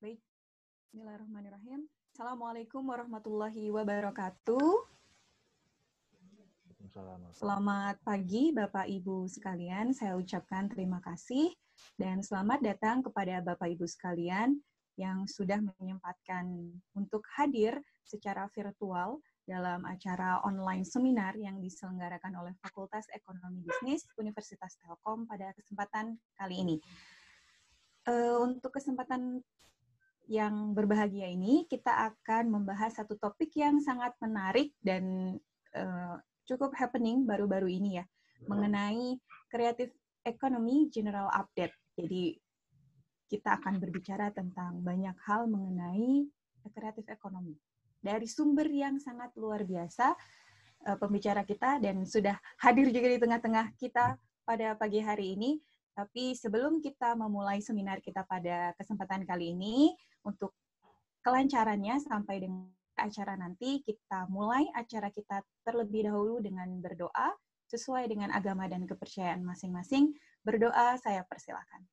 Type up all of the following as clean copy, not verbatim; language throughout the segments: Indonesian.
Baik, bismillahirrahmanirrahim. Assalamualaikum warahmatullahi wabarakatuh. Selamat pagi Bapak Ibu sekalian, saya ucapkan terima kasih dan selamat datang kepada Bapak Ibu sekalian yang sudah menyempatkan untuk hadir secara virtual dalam acara online seminar yang diselenggarakan oleh Fakultas Ekonomi Bisnis Universitas Telkom pada kesempatan kali ini. Untuk kesempatan yang berbahagia ini, kita akan membahas satu topik yang sangat menarik dan cukup happening baru-baru ini ya, mengenai Creative Economy General Update. Jadi, kita akan berbicara tentang banyak hal mengenai Creative Economy. Dari sumber yang sangat luar biasa, pembicara kita, dan sudah hadir juga di tengah-tengah kita pada pagi hari ini. Tapi sebelum kita memulai seminar kita pada kesempatan kali ini, untuk kelancarannya sampai dengan acara nanti, kita mulai acara kita terlebih dahulu dengan berdoa, sesuai dengan agama dan kepercayaan masing-masing. Berdoa, saya persilakan.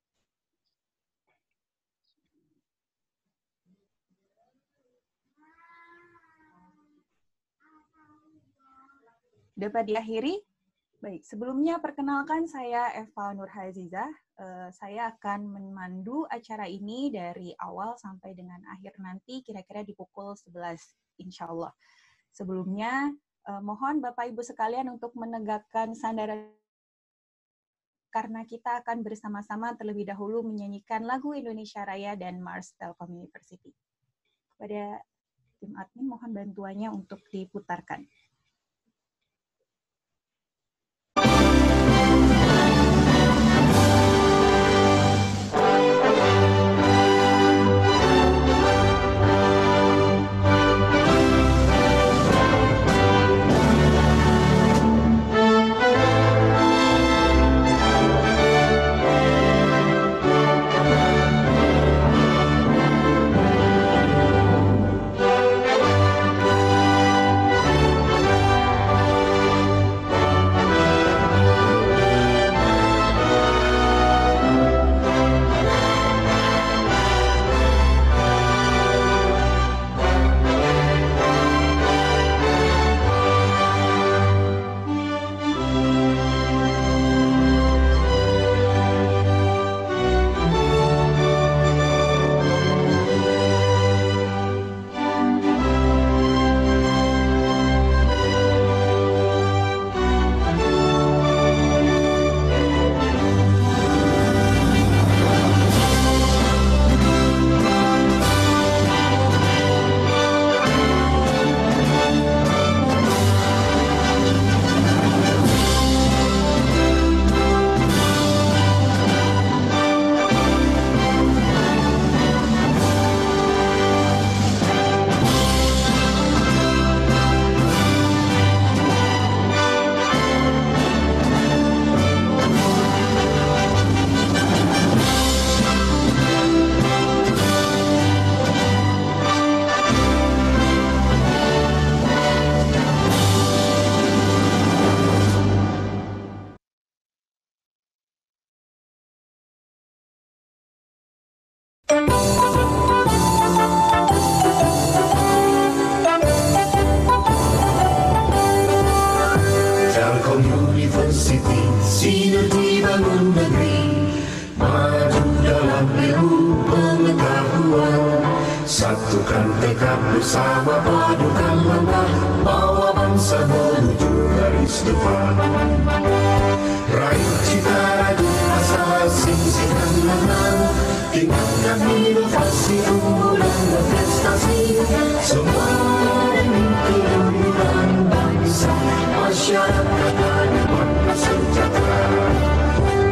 Dapat diakhiri? Baik, sebelumnya perkenalkan saya Eva Nurhazizah. Saya akan memandu acara ini dari awal sampai dengan akhir nanti, kira-kira di pukul 11, insya Allah. Sebelumnya, mohon Bapak Ibu sekalian untuk menegakkan sandaran, karena kita akan bersama-sama terlebih dahulu menyanyikan lagu Indonesia Raya dan Mars Telkom University. Kepada tim admin, mohon bantuannya untuk diputarkan.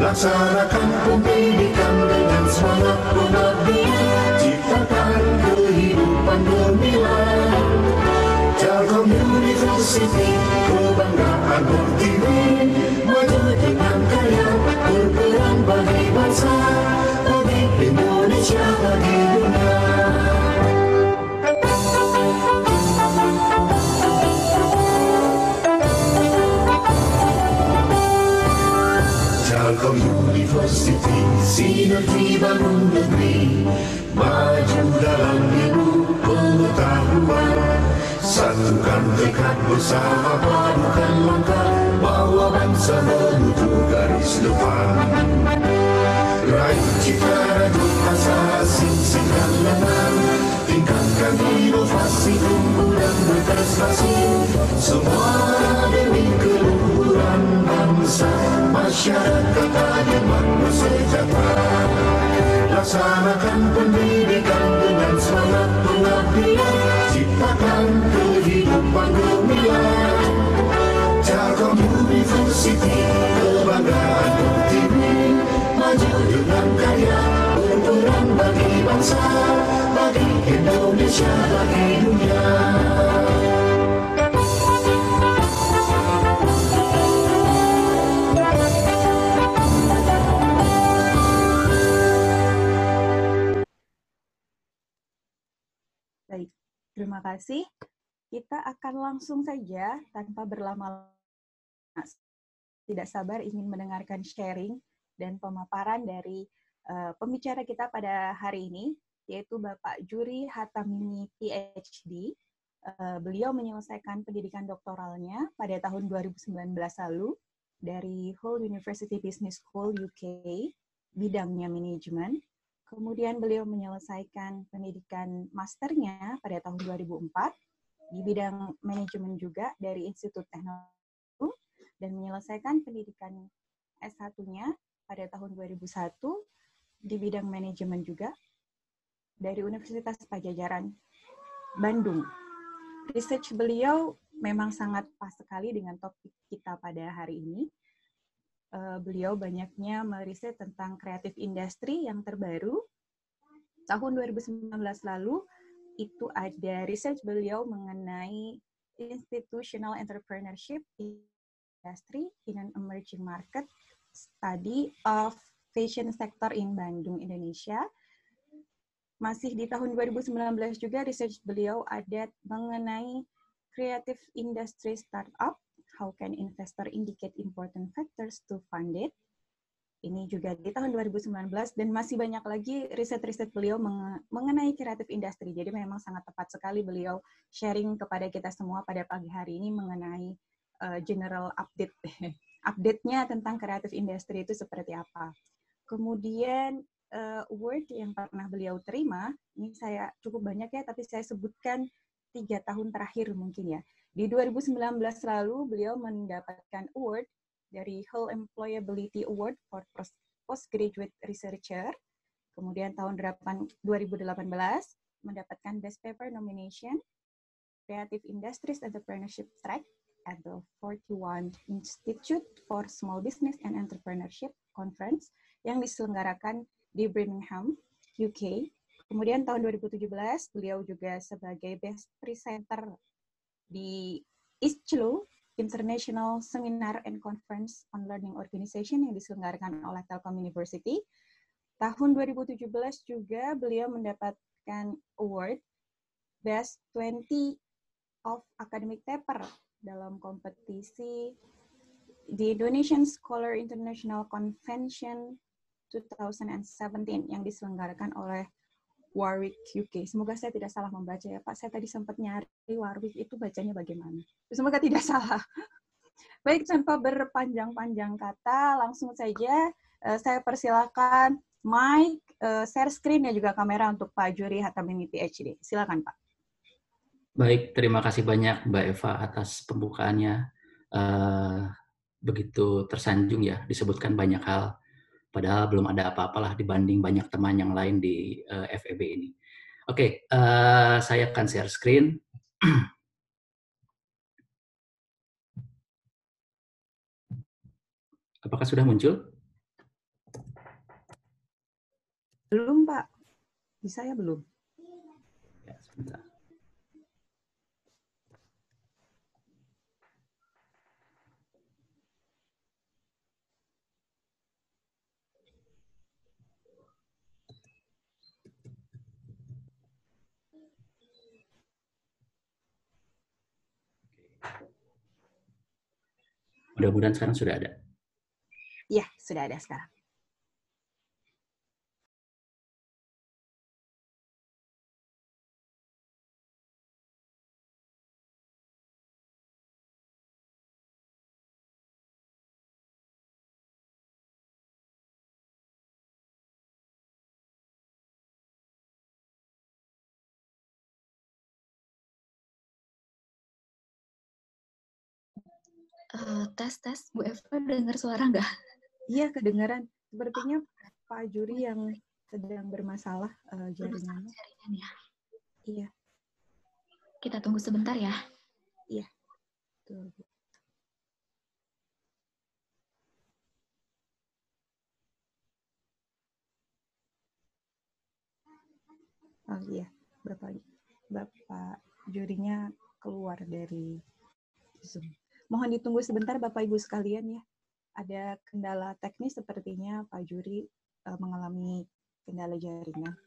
Laksanakan pendidikan dengan semangat pengabdian, ciptakan kehidupan bernilai. Telkom University, kebanggaan berdiri, maju dengan karya, berperan bagi bangsa, bagi Indonesia, bagi dunia. Telkom University, sinergi bangun negeri, maju dalam ilmu pengetahuan. Satukan tekad bersama, padukan langkah, bawa bangsa menuju garis depan. Raih cita rajuk asa, sing-singkan lengan, tingkatkan inovasi, tumbuh dan berprestasi. Semua demi keluhuran bangsa, masyarakat adil makmur sejahtera. Laksanakan pendidikan dengan semangat pengabdian, ciptakan kehidupan gemilang. Telkom University, kebanggaan Pertiwi, maju dengan karya, berperan bagi bangsa, bagi Indonesia, bagi dunia. Baik, terima kasih. Kita akan langsung saja tanpa berlama-lama. Tidak sabar ingin mendengarkan sharing dan pemaparan dari pembicara kita pada hari ini, yaitu Bapak Juri Hatamimi, PhD. Beliau menyelesaikan pendidikan doktoralnya pada tahun 2019 lalu dari Hull University Business School UK, bidangnya manajemen. Kemudian beliau menyelesaikan pendidikan masternya pada tahun 2004 di bidang manajemen juga dari Institut Teknologi, dan menyelesaikan pendidikan S1-nya pada tahun 2001 di bidang manajemen juga dari Universitas Padjadjaran, Bandung. Research beliau memang sangat pas sekali dengan topik kita pada hari ini. Beliau banyaknya meriset tentang kreatif industri yang terbaru. Tahun 2019 lalu, itu ada research beliau mengenai institutional entrepreneurship industry in an emerging market, study of fashion sector in Bandung, Indonesia. Masih di tahun 2019 juga research beliau ada mengenai creative industry startup, how can investor indicate important factors to fund it. Ini juga di tahun 2019, dan masih banyak lagi riset-riset beliau mengenai kreatif industri. Jadi memang sangat tepat sekali beliau sharing kepada kita semua pada pagi hari ini mengenai general update. Update-nya tentang kreatif industri itu seperti apa. Kemudian award yang pernah beliau terima, ini saya cukup banyak ya, tapi saya sebutkan 3 tahun terakhir mungkin ya. Di 2019 lalu beliau mendapatkan award dari Hull Employability Award for Postgraduate Researcher. Kemudian tahun 2018 mendapatkan Best Paper Nomination, Creative Industries Entrepreneurship Track at the 41 Institute for Small Business and Entrepreneurship Conference yang diselenggarakan di Birmingham, UK. Kemudian tahun 2017 beliau juga sebagai Best Presenter di ISCLO, International Seminar and Conference on Learning Organization yang diselenggarakan oleh Telkom University. Tahun 2017 juga beliau mendapatkan award Best 20 of Academic Paper dalam kompetisi di Indonesian Scholar International Convention 2017 yang diselenggarakan oleh Warwick UK. Semoga saya tidak salah membaca ya Pak. Saya tadi sempat nyari Warwick itu bacanya bagaimana. Semoga tidak salah. Baik, tanpa berpanjang-panjang kata, langsung saja saya persilakan mic, share screen dan juga kamera untuk Pak Juri Hatamimi PhD. Silakan Pak. Baik, terima kasih banyak Mbak Eva atas pembukaannya. Begitu tersanjung ya, disebutkan banyak hal. Padahal belum ada apa-apalah dibanding banyak teman yang lain di FEB ini. Oke, saya akan share screen. Apakah sudah muncul? Belum Pak, di saya belum. Ya, sebentar. Mudah-mudahan sekarang sudah ada. Iya, sudah ada sekarang. Tes, Bu Eva dengar suara nggak? Iya, kedengaran. Sepertinya Pak Juri yang sedang bermasalah jaringannya. Jaringan ya. Iya. Kita tunggu sebentar ya. Iya. Betul. Oh iya, Bapak jurinya keluar dari Zoom. Mohon ditunggu sebentar Bapak Ibu sekalian ya. Ada kendala teknis sepertinya Pak Juri mengalami kendala jaringan.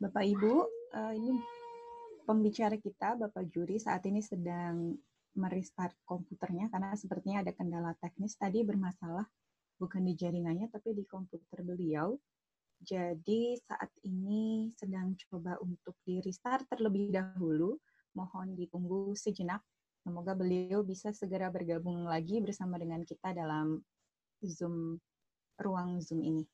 Bapak Ibu, ini pembicara kita, Bapak Juri, saat ini sedang merestart komputernya karena sepertinya ada kendala teknis tadi bermasalah, bukan di jaringannya tapi di komputer beliau. Jadi saat ini sedang coba untuk di restart terlebih dahulu. Mohon ditunggu sejenak. Semoga beliau bisa segera bergabung lagi bersama dengan kita dalam ruang Zoom ini.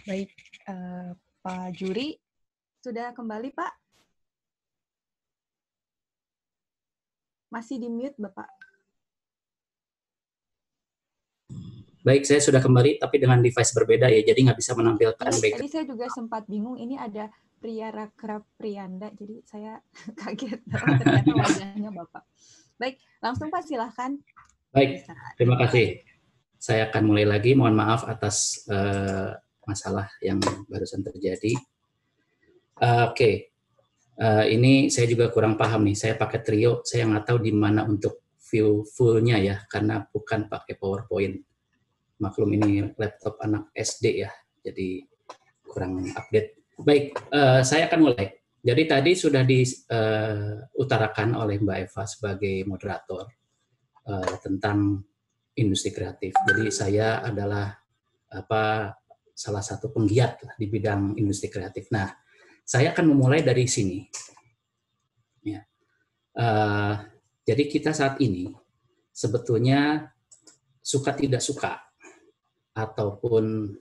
Baik, Pak Juri, sudah kembali Pak? Masih di mute Bapak? Baik, saya sudah kembali, tapi dengan device berbeda ya, jadi nggak bisa menampilkan Iya, background. tadi saya juga sempat bingung, ini ada Pria Rakrab Prianda, jadi saya kaget, oh ternyata wajahnya Bapak. Baik, langsung Pak, silahkan. Baik, terima kasih. Saya akan mulai lagi, mohon maaf atas masalah yang barusan terjadi. Oke. Ini saya juga kurang paham nih, saya pakai Trio, saya nggak tahu di mana untuk view full-nya ya, karena bukan pakai PowerPoint. Maklum ini laptop anak SD ya, jadi kurang update. Baik, saya akan mulai. Jadi tadi sudah diutarakan oleh Mbak Eva sebagai moderator tentang industri kreatif. Jadi saya adalah salah satu penggiat di bidang industri kreatif. Nah, saya akan memulai dari sini. Ya. Jadi kita saat ini sebetulnya suka tidak suka ataupun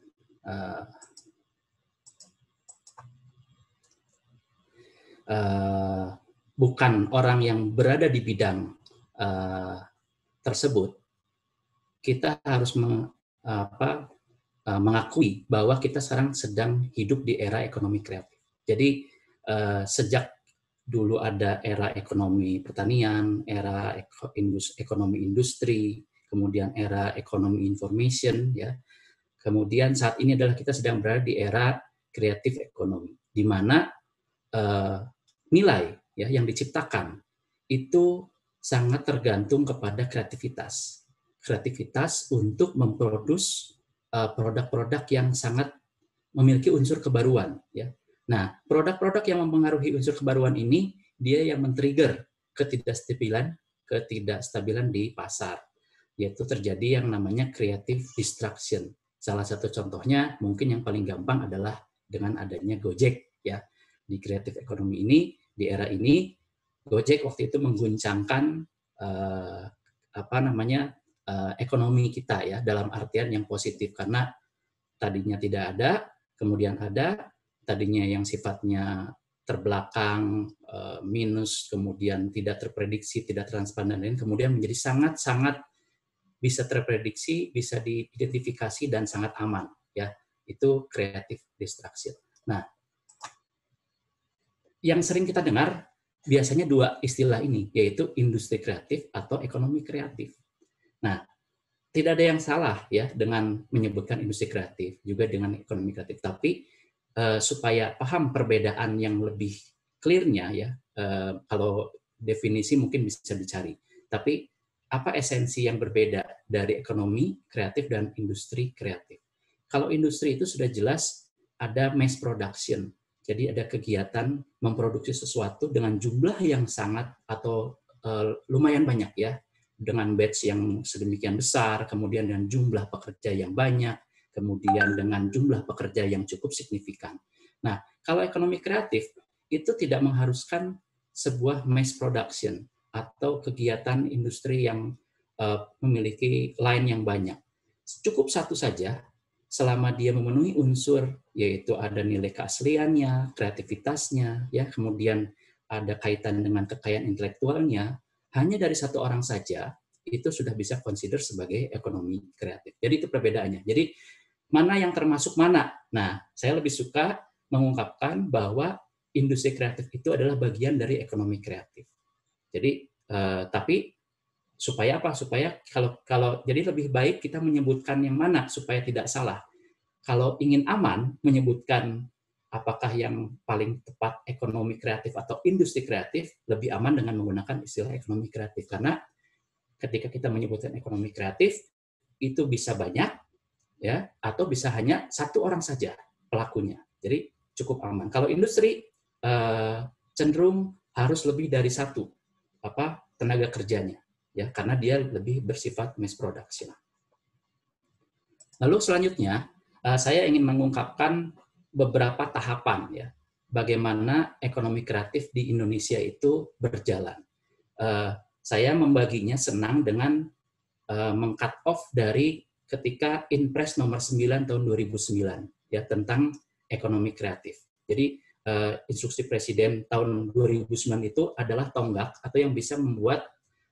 bukan orang yang berada di bidang tersebut, kita harus mengakui bahwa kita sekarang sedang hidup di era ekonomi kreatif. Jadi sejak dulu ada era ekonomi pertanian, era ekonomi industri, kemudian era ekonomi information, ya. Kemudian saat ini adalah kita sedang berada di era kreatif ekonomi, di mana nilai ya yang diciptakan itu sangat tergantung kepada kreativitas. Kreativitas untuk memproduksi produk-produk yang sangat memiliki unsur kebaruan, ya. Nah, produk-produk yang mempengaruhi unsur kebaruan ini dia yang men-trigger ketidakstabilan di pasar, yaitu terjadi yang namanya creative destruction. Salah satu contohnya mungkin yang paling gampang adalah dengan adanya Gojek, ya. Di kreatif ekonomi ini, di era ini, Gojek waktu itu mengguncangkan ekonomi kita ya, dalam artian yang positif, karena tadinya tidak ada, kemudian ada, tadinya yang sifatnya terbelakang, minus, kemudian tidak terprediksi, tidak transparan, dan kemudian menjadi sangat-sangat bisa terprediksi, bisa diidentifikasi, dan sangat aman. Ya, itu creative destruction. Nah, yang sering kita dengar biasanya dua istilah ini, yaitu industri kreatif atau ekonomi kreatif. Nah, tidak ada yang salah ya dengan menyebutkan industri kreatif, juga dengan ekonomi kreatif. Tapi supaya paham perbedaan yang lebih clear-nya ya, kalau definisi mungkin bisa dicari. Tapi apa esensi yang berbeda dari ekonomi kreatif dan industri kreatif? Kalau industri itu sudah jelas ada mass production. Jadi ada kegiatan memproduksi sesuatu dengan jumlah yang sangat atau lumayan banyak ya, dengan batch yang sedemikian besar, kemudian dengan jumlah pekerja yang banyak, kemudian dengan jumlah pekerja yang cukup signifikan. Nah, kalau ekonomi kreatif itu tidak mengharuskan sebuah mass production atau kegiatan industri yang memiliki line yang banyak. Cukup satu saja, selama dia memenuhi unsur, yaitu ada nilai keasliannya, kreativitasnya, ya, kemudian ada kaitan dengan kekayaan intelektualnya, hanya dari satu orang saja, itu sudah bisa consider sebagai ekonomi kreatif. Jadi itu perbedaannya. Jadi mana yang termasuk mana? Nah, saya lebih suka mengungkapkan bahwa industri kreatif itu adalah bagian dari ekonomi kreatif. Jadi, tapi supaya apa? Supaya kalau jadi lebih baik kita menyebutkan yang mana supaya tidak salah. Kalau ingin aman menyebutkan apakah yang paling tepat ekonomi kreatif atau industri kreatif, lebih aman dengan menggunakan istilah ekonomi kreatif. Karena ketika kita menyebutkan ekonomi kreatif, itu bisa banyak, ya, atau bisa hanya satu orang saja pelakunya. Jadi cukup aman. Kalau industri cenderung harus lebih dari satu tenaga kerjanya, ya, karena dia lebih bersifat mass production. Lalu selanjutnya saya ingin mengungkapkan beberapa tahapan ya, bagaimana ekonomi kreatif di Indonesia itu berjalan. Saya membaginya senang dengan meng-cut off dari ketika Inpres nomor 9 tahun 2009 ya tentang ekonomi kreatif. Jadi instruksi Presiden tahun 2009 itu adalah tonggak atau yang bisa membuat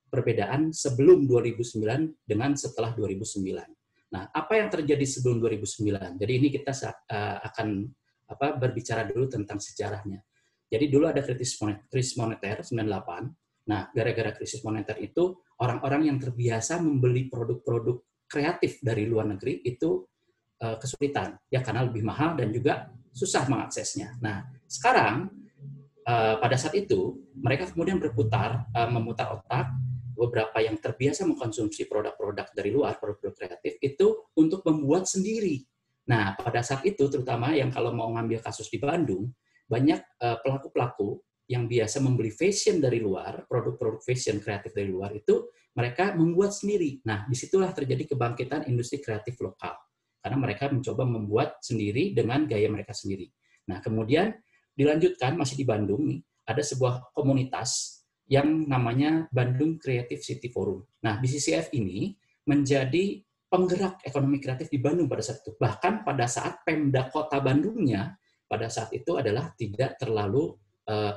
perbedaan sebelum 2009 dengan setelah 2009. Nah, apa yang terjadi sebelum 2009? Jadi ini kita akan berbicara dulu tentang sejarahnya. Jadi dulu ada krisis moneter 98. Nah, gara-gara krisis moneter itu orang-orang yang terbiasa membeli produk-produk kreatif dari luar negeri itu kesulitan, ya karena lebih mahal dan juga susah mengaksesnya. Nah, sekarang pada saat itu mereka kemudian memutar otak, beberapa yang terbiasa mengkonsumsi produk-produk dari luar, produk-produk kreatif itu untuk membuat sendiri. Nah, pada saat itu terutama yang kalau mau ngambil kasus di Bandung, banyak pelaku-pelaku yang biasa membeli fashion dari luar, produk-produk fashion kreatif dari luar itu mereka membuat sendiri. Nah, disitulah terjadi kebangkitan industri kreatif lokal. Karena mereka mencoba membuat sendiri dengan gaya mereka sendiri. Nah, kemudian dilanjutkan, masih di Bandung nih, ada sebuah komunitas yang namanya Bandung Creative City Forum. Nah, BCCF ini menjadi penggerak ekonomi kreatif di Bandung pada saat itu. Bahkan pada saat Pemda Kota Bandungnya, pada saat itu adalah tidak terlalu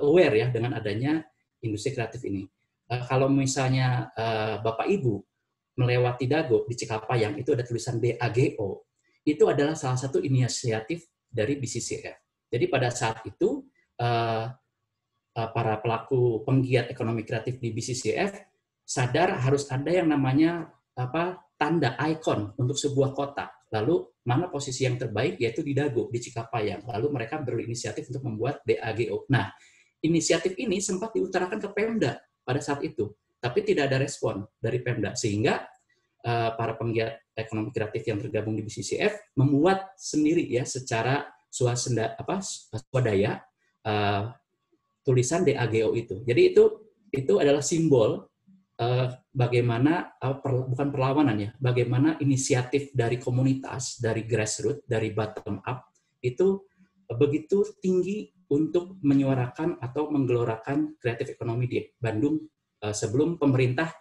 aware ya dengan adanya industri kreatif ini. Kalau misalnya Bapak Ibu melewati Dago di Cikapayang, itu ada tulisan DAGO. Itu adalah salah satu inisiatif dari BCCF. Jadi pada saat itu para pelaku penggiat ekonomi kreatif di BCCF sadar harus ada yang namanya tanda ikon untuk sebuah kota. Lalu mana posisi yang terbaik yaitu di Dago, di Cikapayang. Lalu mereka berinisiatif untuk membuat DAGO. Nah, inisiatif ini sempat diutarakan ke Pemda pada saat itu, tapi tidak ada respon dari Pemda sehingga para penggiat ekonomi kreatif yang tergabung di BCCF membuat sendiri ya secara swadaya tulisan DAGO itu. Jadi itu adalah simbol bagaimana bukan perlawanan ya, bagaimana inisiatif dari komunitas, dari grassroots, dari bottom up itu begitu tinggi untuk menyuarakan atau menggelorakan kreatif ekonomi di Bandung sebelum pemerintah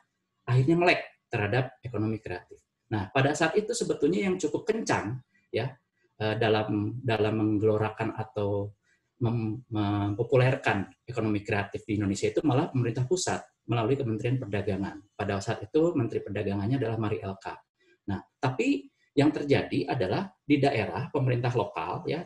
akhirnya melek terhadap ekonomi kreatif. Nah, pada saat itu sebetulnya yang cukup kencang ya dalam menggelorakan atau mempopulerkan ekonomi kreatif di Indonesia itu malah pemerintah pusat melalui Kementerian Perdagangan. Pada saat itu Menteri Perdagangannya adalah Mari Elka. Nah, tapi yang terjadi adalah di daerah pemerintah lokal ya,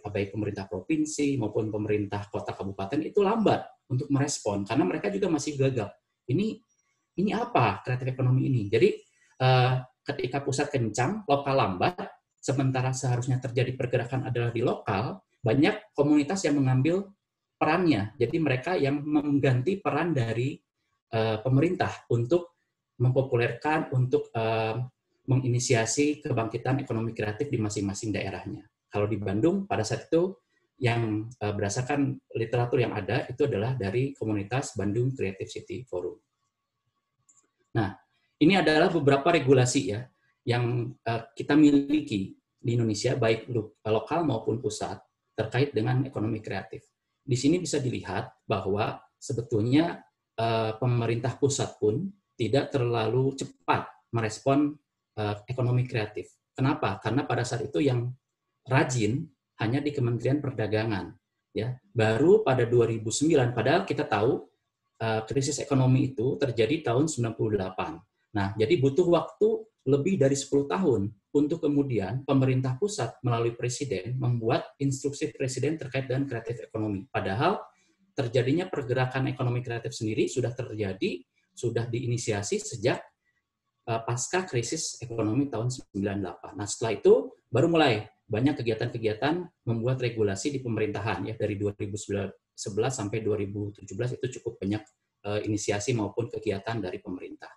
baik pemerintah provinsi maupun pemerintah kota kabupaten itu lambat untuk merespon karena mereka juga masih gagap. Ini apa kreatif ekonomi ini? Jadi ketika pusat kencang, lokal lambat, sementara seharusnya terjadi pergerakan adalah di lokal, banyak komunitas yang mengambil perannya. Jadi mereka yang mengganti peran dari pemerintah untuk mempopulerkan, untuk menginisiasi kebangkitan ekonomi kreatif di masing-masing daerahnya. Kalau di Bandung, pada saat itu yang berdasarkan literatur yang ada, itu adalah dari komunitas Bandung Creative City Forum. Nah, ini adalah beberapa regulasi ya yang kita miliki di Indonesia, baik lokal maupun pusat, terkait dengan ekonomi kreatif. Di sini bisa dilihat bahwa sebetulnya pemerintah pusat pun tidak terlalu cepat merespon ekonomi kreatif. Kenapa? Karena pada saat itu yang rajin hanya di Kementerian Perdagangan. Ya, baru pada 2009, padahal kita tahu krisis ekonomi itu terjadi tahun 98. Nah, jadi butuh waktu lebih dari 10 tahun untuk kemudian pemerintah pusat melalui presiden membuat instruksi presiden terkait dengan kreatif ekonomi. Padahal terjadinya pergerakan ekonomi kreatif sendiri sudah terjadi, sudah diinisiasi sejak pasca krisis ekonomi tahun 98. Nah, setelah itu baru mulai banyak kegiatan-kegiatan membuat regulasi di pemerintahan ya dari 2011 sampai 2017 itu cukup banyak inisiasi maupun kegiatan dari pemerintah.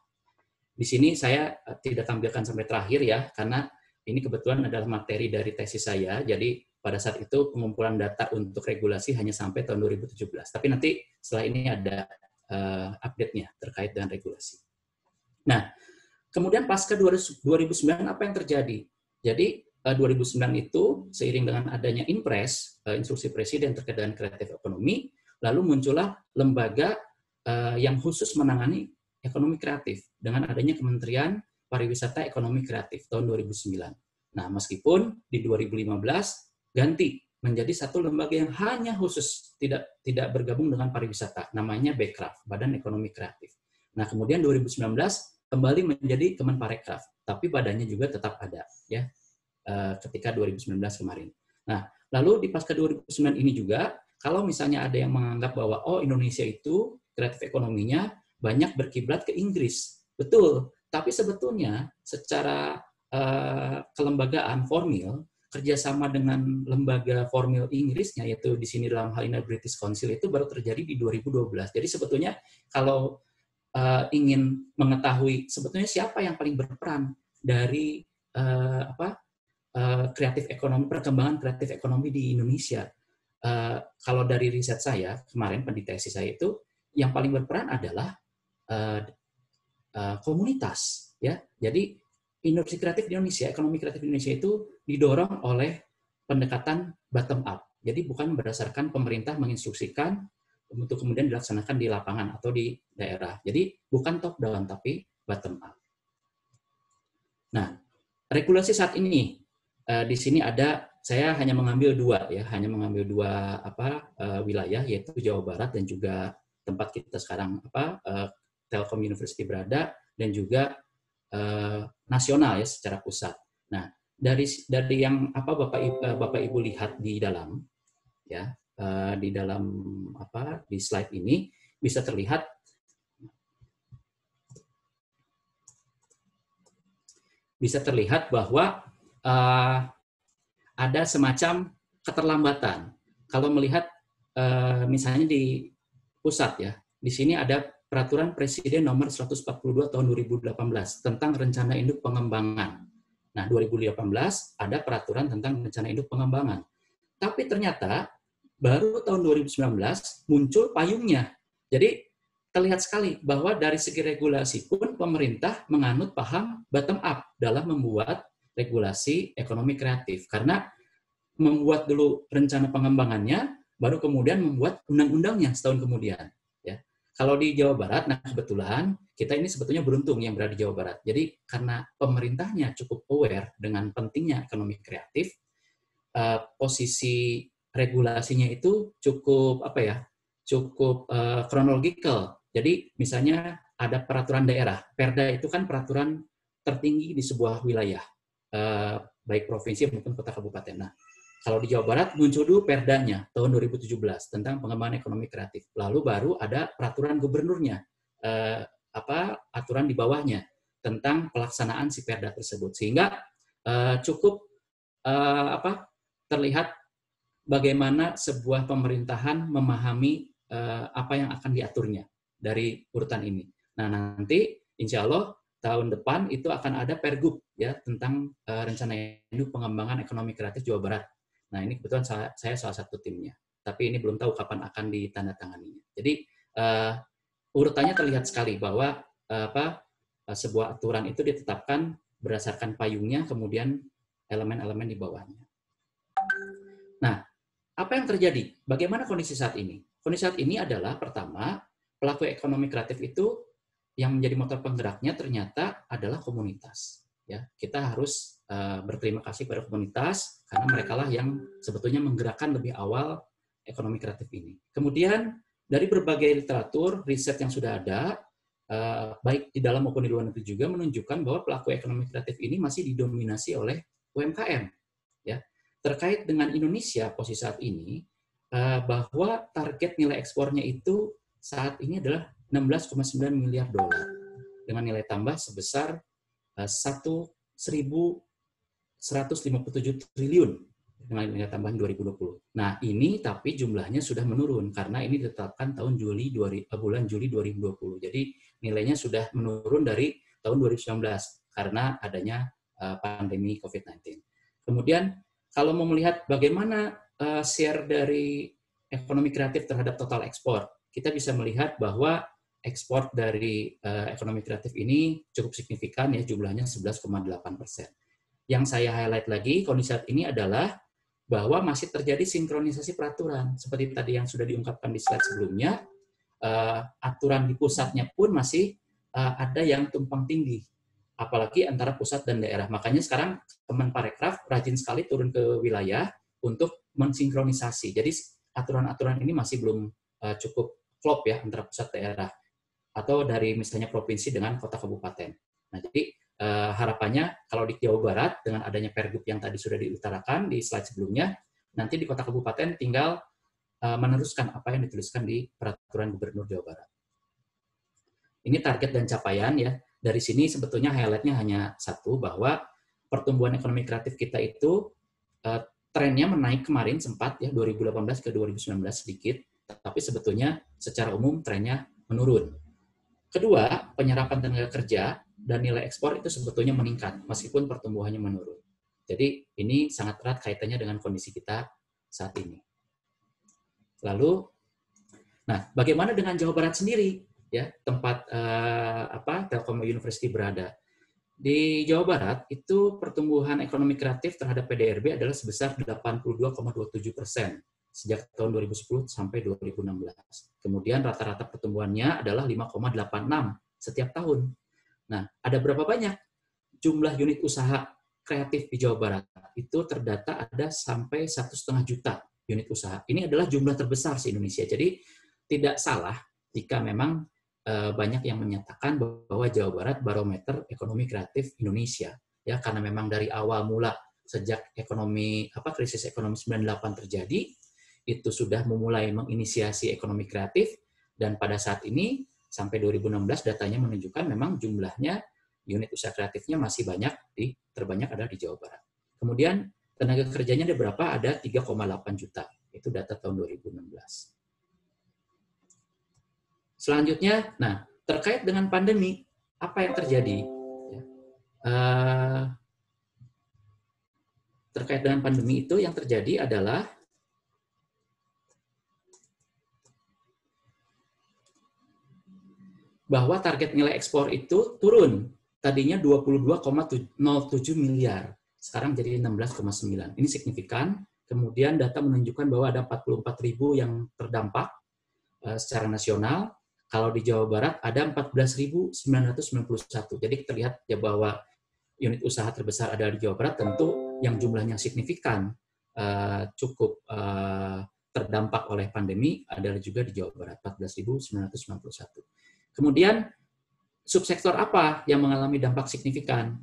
Di sini saya tidak tampilkan sampai terakhir ya, karena ini kebetulan adalah materi dari tesis saya, jadi pada saat itu pengumpulan data untuk regulasi hanya sampai tahun 2017. Tapi nanti setelah ini ada update-nya terkait dengan regulasi. Nah, kemudian pasca 2009 apa yang terjadi? Jadi 2009 itu seiring dengan adanya Inpres, instruksi presiden terkait dengan kreatif ekonomi, lalu muncullah lembaga yang khusus menangani ekonomi kreatif dengan adanya Kementerian Pariwisata Ekonomi Kreatif tahun 2009. Nah, meskipun di 2015 ganti menjadi satu lembaga yang hanya khusus tidak bergabung dengan pariwisata, namanya Bekraf, Badan Ekonomi Kreatif. Nah, kemudian 2019 kembali menjadi Kemenparekraf, tapi badannya juga tetap ada ya ketika 2019 kemarin. Nah, lalu di pasca 2009 ini juga, kalau misalnya ada yang menganggap bahwa Indonesia itu kreatif ekonominya banyak berkiblat ke Inggris, betul. Tapi sebetulnya secara kelembagaan formil, kerjasama dengan lembaga formil Inggrisnya, yaitu di sini dalam hal ini British Council, itu baru terjadi di 2012. Jadi sebetulnya kalau ingin mengetahui sebetulnya siapa yang paling berperan dari kreatif ekonomi, perkembangan kreatif ekonomi di Indonesia, kalau dari riset saya kemarin, penelitian tesis saya itu, yang paling berperan adalah komunitas, ya. Jadi industri kreatif di Indonesia, ekonomi kreatif di Indonesia itu didorong oleh pendekatan bottom up. Jadi bukan berdasarkan pemerintah menginstruksikan untuk kemudian dilaksanakan di lapangan atau di daerah. Jadi bukan top down tapi bottom up. Nah, regulasi saat ini di sini ada, saya hanya mengambil dua wilayah, yaitu Jawa Barat dan juga tempat kita sekarang Telkom University berada, dan juga nasional ya secara pusat. Nah, dari yang Bapak Ibu lihat di dalam ya di slide ini bisa terlihat bahwa ada semacam keterlambatan. Kalau melihat misalnya di pusat ya, di sini ada Peraturan Presiden Nomor 142 Tahun 2018 tentang Rencana Induk Pengembangan. Nah, 2018 ada peraturan tentang Rencana Induk Pengembangan. Tapi ternyata baru tahun 2019 muncul payungnya. Jadi terlihat sekali bahwa dari segi regulasi pun pemerintah menganut paham bottom up dalam membuat regulasi ekonomi kreatif. Karena membuat dulu rencana pengembangannya, baru kemudian membuat undang-undangnya setahun kemudian. Kalau di Jawa Barat, nah kebetulan kita ini sebetulnya beruntung yang berada di Jawa Barat. Jadi karena pemerintahnya cukup aware dengan pentingnya ekonomi kreatif, posisi regulasinya itu cukup kronologikal. Jadi misalnya ada peraturan daerah, Perda itu kan peraturan tertinggi di sebuah wilayah, baik provinsi maupun kota kabupaten. Nah, kalau di Jawa Barat muncul dulu Perdanya tahun 2017 tentang pengembangan ekonomi kreatif. Lalu baru ada peraturan gubernurnya, aturan di bawahnya tentang pelaksanaan si Perda tersebut. Sehingga cukup terlihat bagaimana sebuah pemerintahan memahami apa yang akan diaturnya dari urutan ini. Nah, nanti insya Allah tahun depan itu akan ada Pergub ya tentang rencana induk pengembangan ekonomi kreatif Jawa Barat. Nah, ini kebetulan saya salah satu timnya. Tapi ini belum tahu kapan akan ditandatanganinya. Jadi urutannya terlihat sekali bahwa sebuah aturan itu ditetapkan berdasarkan payungnya, kemudian elemen-elemen di bawahnya. Nah, apa yang terjadi? Bagaimana kondisi saat ini? Kondisi saat ini adalah pertama, pelaku ekonomi kreatif itu yang menjadi motor penggeraknya ternyata adalah komunitas. Ya, kita harus berterima kasih kepada komunitas karena mereka lah yang sebetulnya menggerakkan lebih awal ekonomi kreatif ini. Kemudian dari berbagai literatur, riset yang sudah ada, baik di dalam maupun di luar negeri juga menunjukkan bahwa pelaku ekonomi kreatif ini masih didominasi oleh UMKM. Ya, terkait dengan Indonesia posisi saat ini, bahwa target nilai ekspornya itu saat ini adalah 16,9 miliar dolar dengan nilai tambah sebesar 1.157 triliun dengan nilai tambahan 2020. Nah, ini tapi jumlahnya sudah menurun karena ini ditetapkan bulan Juli 2020. Jadi nilainya sudah menurun dari tahun 2019 karena adanya pandemi COVID-19. Kemudian kalau mau melihat bagaimana share dari ekonomi kreatif terhadap total ekspor, kita bisa melihat bahwa ekspor dari ekonomi kreatif ini cukup signifikan ya, jumlahnya 11,8%. Yang saya highlight lagi kondisi saat ini adalah bahwa masih terjadi sinkronisasi peraturan. Seperti tadi yang sudah diungkapkan di slide sebelumnya, aturan di pusatnya pun masih ada yang tumpang tindih. apalagi antara pusat dan daerah. Makanya sekarang Kemenparekraf rajin sekali turun ke wilayah untuk mensinkronisasi. Jadi aturan-aturan ini masih belum cukup klop ya antara pusat daerah atau dari misalnya provinsi dengan kota kabupaten. Nah, jadi harapannya kalau di Jawa Barat dengan adanya Pergub yang tadi sudah diutarakan di slide sebelumnya, nanti di kota kabupaten tinggal meneruskan apa yang dituliskan di peraturan Gubernur Jawa Barat. Ini target dan capaian ya. Dari sini sebetulnya highlight-nya hanya satu, bahwa pertumbuhan ekonomi kreatif kita itu trennya menaik kemarin sempat ya 2018 ke 2019 sedikit, tapi sebetulnya secara umum trennya menurun. Kedua, penyerapan tenaga kerja dan nilai ekspor itu sebetulnya meningkat meskipun pertumbuhannya menurun. Jadi ini sangat erat kaitannya dengan kondisi kita saat ini. Lalu, nah bagaimana dengan Jawa Barat sendiri? Ya, tempat Telkom University berada. Di Jawa Barat itu pertumbuhan ekonomi kreatif terhadap PDRB adalah sebesar 82,27% sejak tahun 2010 sampai 2016. Kemudian rata-rata pertumbuhannya adalah 5,86 setiap tahun. Nah, ada berapa banyak jumlah unit usaha kreatif di Jawa Barat? Itu terdata ada sampai 1,5 juta unit usaha. Ini adalah jumlah terbesar di Indonesia. Jadi tidak salah jika memang banyak yang menyatakan bahwa Jawa Barat barometer ekonomi kreatif Indonesia, ya, karena memang dari awal mula sejak krisis ekonomi 98 terjadi, itu sudah memulai menginisiasi ekonomi kreatif, dan pada saat ini sampai 2016 datanya menunjukkan memang jumlahnya unit usaha kreatifnya masih banyak, terbanyak ada di Jawa Barat. Kemudian tenaga kerjanya ada berapa? Ada 3,8 juta. Itu data tahun 2016. Selanjutnya, nah terkait dengan pandemi, apa yang terjadi? Terkait dengan pandemi itu yang terjadi adalah bahwa target nilai ekspor itu turun. Tadinya 22,07 miliar, sekarang jadi 16,9. Ini signifikan. Kemudian data menunjukkan bahwa ada 44.000 yang terdampak secara nasional. Kalau di Jawa Barat ada 14.991. Jadi terlihat ya bahwa unit usaha terbesar ada di Jawa Barat, tentu yang jumlahnya signifikan cukup terdampak oleh pandemi adalah juga di Jawa Barat, 14.991. Kemudian subsektor apa yang mengalami dampak signifikan?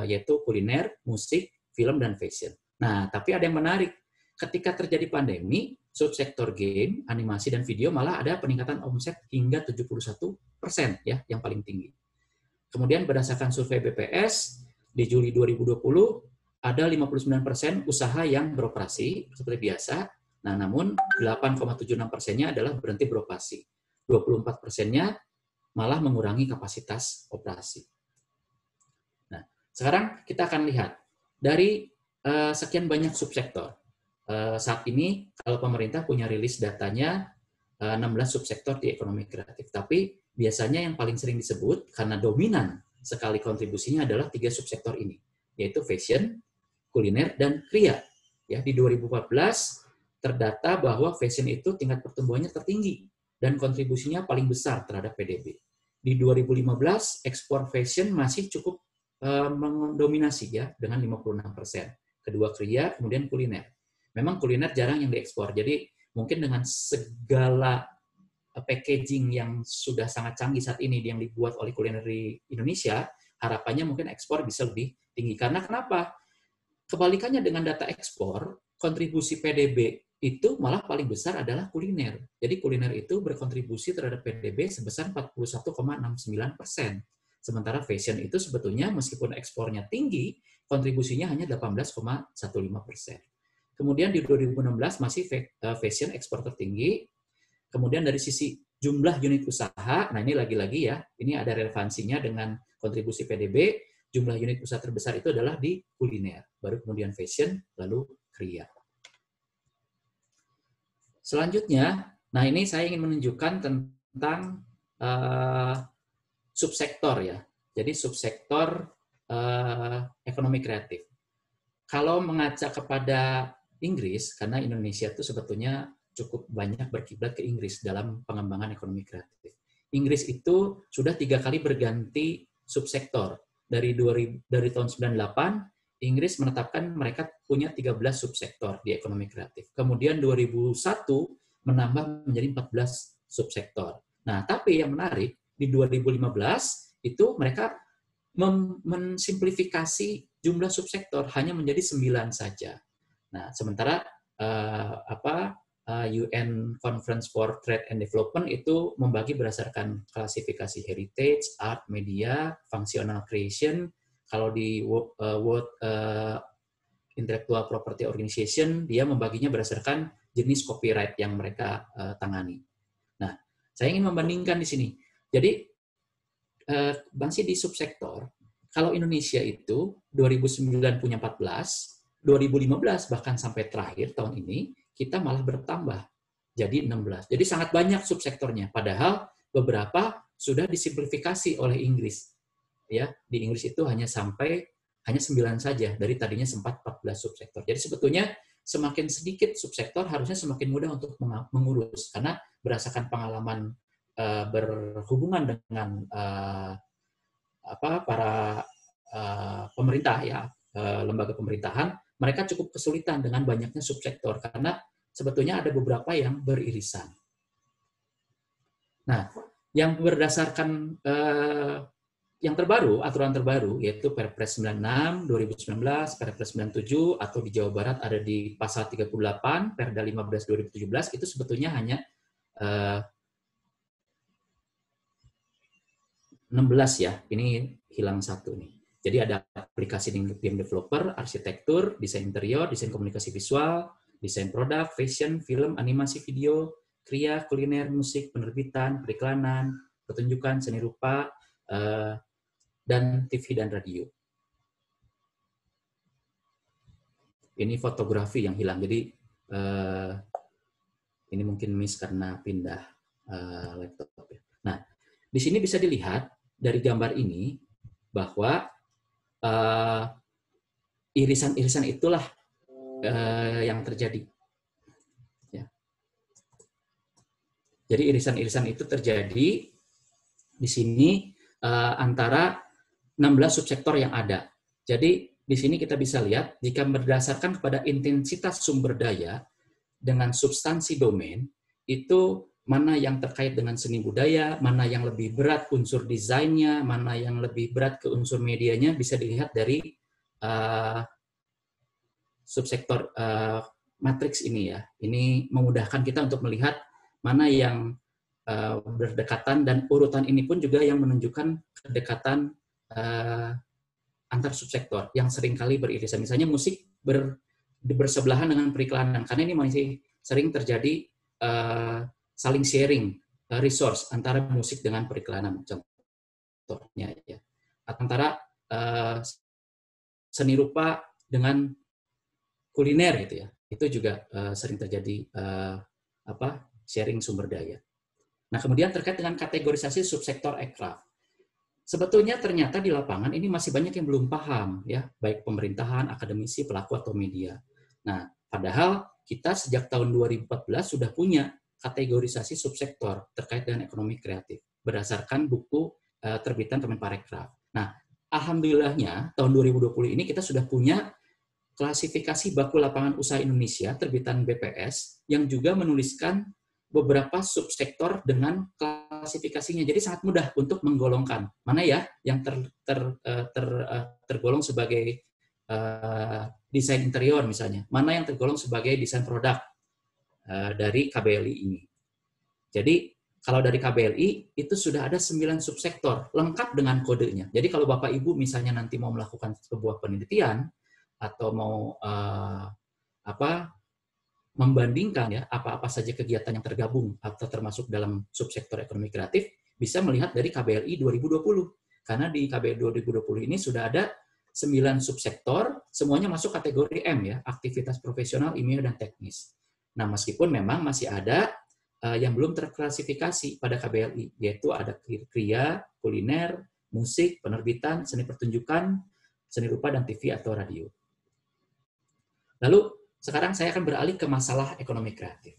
Yaitu kuliner, musik, film, dan fashion. Nah, tapi ada yang menarik. Ketika terjadi pandemi, subsektor game, animasi, dan video malah ada peningkatan omset hingga 71% ya, yang paling tinggi. Kemudian berdasarkan survei BPS, di Juli 2020, ada 59% usaha yang beroperasi seperti biasa, nah namun 8,76%-nya adalah berhenti beroperasi. 24%-nya malah mengurangi kapasitas operasi. Nah, sekarang kita akan lihat dari sekian banyak subsektor. Saat ini kalau pemerintah punya rilis datanya 16 subsektor di ekonomi kreatif, tapi biasanya yang paling sering disebut karena dominan sekali kontribusinya adalah 3 subsektor ini, yaitu fashion, kuliner, dan kria. Ya, di 2014 terdata bahwa fashion itu tingkat pertumbuhannya tertinggi dan kontribusinya paling besar terhadap PDB. Di 2015 ekspor fashion masih cukup mendominasi ya dengan 56%. Kedua kria, kemudian kuliner. Memang kuliner jarang yang diekspor, jadi mungkin dengan segala packaging yang sudah sangat canggih saat ini yang dibuat oleh kuliner di Indonesia, harapannya mungkin ekspor bisa lebih tinggi. Karena kenapa? Kebalikannya dengan data ekspor, kontribusi PDB itu malah paling besar adalah kuliner. Jadi kuliner itu berkontribusi terhadap PDB sebesar 41,69%. Sementara fashion itu sebetulnya meskipun ekspornya tinggi, kontribusinya hanya 18,15%. Kemudian di 2016 masih fashion ekspor tertinggi. Kemudian dari sisi jumlah unit usaha, nah ini lagi-lagi ya, ini ada relevansinya dengan kontribusi PDB, jumlah unit usaha terbesar itu adalah di kuliner, baru kemudian fashion, lalu kria. Selanjutnya, nah ini saya ingin menunjukkan tentang subsektor ya. Jadi subsektor ekonomi kreatif. Kalau mengaca kepada Inggris, karena Indonesia itu sebetulnya cukup banyak berkiblat ke Inggris dalam pengembangan ekonomi kreatif. Inggris itu sudah 3 kali berganti subsektor. dari tahun 98, Inggris menetapkan mereka punya 13 subsektor di ekonomi kreatif. Kemudian 2001 menambah menjadi 14 subsektor. Nah, tapi yang menarik, di 2015 itu mereka mensimplifikasi jumlah subsektor hanya menjadi 9 saja. Nah, sementara UN Conference for Trade and Development itu membagi berdasarkan klasifikasi heritage, art, media, functional creation. Kalau di World Intellectual Property Organization, dia membaginya berdasarkan jenis copyright yang mereka tangani. Nah, saya ingin membandingkan di sini. Jadi, masih di subsektor, kalau Indonesia itu 2009 punya 14, 2015 bahkan sampai terakhir tahun ini, kita malah bertambah jadi 16. Jadi sangat banyak subsektornya, padahal beberapa sudah disimplifikasi oleh Inggris. Ya, di Inggris itu hanya 9 saja, dari tadinya sempat 14 subsektor. Jadi sebetulnya semakin sedikit subsektor harusnya semakin mudah untuk mengurus, karena berdasarkan pengalaman berhubungan dengan para pemerintah, ya, lembaga pemerintahan, mereka cukup kesulitan dengan banyaknya subsektor karena sebetulnya ada beberapa yang beririsan. Nah, yang berdasarkan yang terbaru, aturan terbaru, yaitu Perpres 96 2019, Perpres 97, atau di Jawa Barat ada di pasal 38, Perda 15 2017, itu sebetulnya hanya 16 ya, ini hilang satu nih. Jadi ada aplikasi game developer, arsitektur, desain interior, desain komunikasi visual, desain produk, fashion, film, animasi video, kria, kuliner, musik, penerbitan, periklanan, pertunjukan, seni rupa, dan TV dan radio. Ini fotografi yang hilang, jadi ini mungkin miss karena pindah laptop. Nah, di sini bisa dilihat dari gambar ini bahwa irisan-irisan itulah yang terjadi. Ya. Jadi irisan-irisan itu terjadi di sini antara 16 subsektor yang ada. Jadi di sini kita bisa lihat jika berdasarkan kepada intensitas sumber daya dengan substansi domain, itu mana yang terkait dengan seni budaya, mana yang lebih berat unsur desainnya, mana yang lebih berat ke unsur medianya, bisa dilihat dari subsektor matriks ini ya. Ini memudahkan kita untuk melihat mana yang berdekatan, dan urutan ini pun juga yang menunjukkan kedekatan antar subsektor yang seringkali beririsan. Misalnya musik bersebelahan dengan periklanan, karena ini masih sering terjadi saling sharing resource antara musik dengan periklanan, contohnya ya. Antara seni rupa dengan kuliner gitu ya. Itu juga sering terjadi sharing sumber daya. Nah, kemudian terkait dengan kategorisasi subsektor aircraft. Sebetulnya ternyata di lapangan ini masih banyak yang belum paham ya, baik pemerintahan, akademisi, pelaku atau media. Nah, padahal kita sejak tahun 2014 sudah punya kategorisasi subsektor terkait dengan ekonomi kreatif berdasarkan buku terbitan Kemenparekraf. Nah, alhamdulillahnya tahun 2020 ini kita sudah punya klasifikasi baku lapangan usaha Indonesia terbitan BPS yang juga menuliskan beberapa subsektor dengan klasifikasinya. Jadi sangat mudah untuk menggolongkan mana ya yang tergolong sebagai desain interior misalnya, mana yang tergolong sebagai desain produk dari KBLI ini. Jadi kalau dari KBLI itu sudah ada 9 subsektor lengkap dengan kodenya. Jadi kalau Bapak Ibu misalnya nanti mau melakukan sebuah penelitian atau mau membandingkan ya apa-apa saja kegiatan yang tergabung atau termasuk dalam subsektor ekonomi kreatif, bisa melihat dari KBLI 2020. Karena di KBLI 2020 ini sudah ada 9 subsektor, semuanya masuk kategori M ya, aktivitas profesional, ilmiah, dan teknis. Nah, meskipun memang masih ada yang belum terklasifikasi pada KBLI, yaitu ada kria, kuliner, musik, penerbitan, seni pertunjukan, seni rupa, dan TV atau radio. Lalu, sekarang saya akan beralih ke masalah ekonomi kreatif.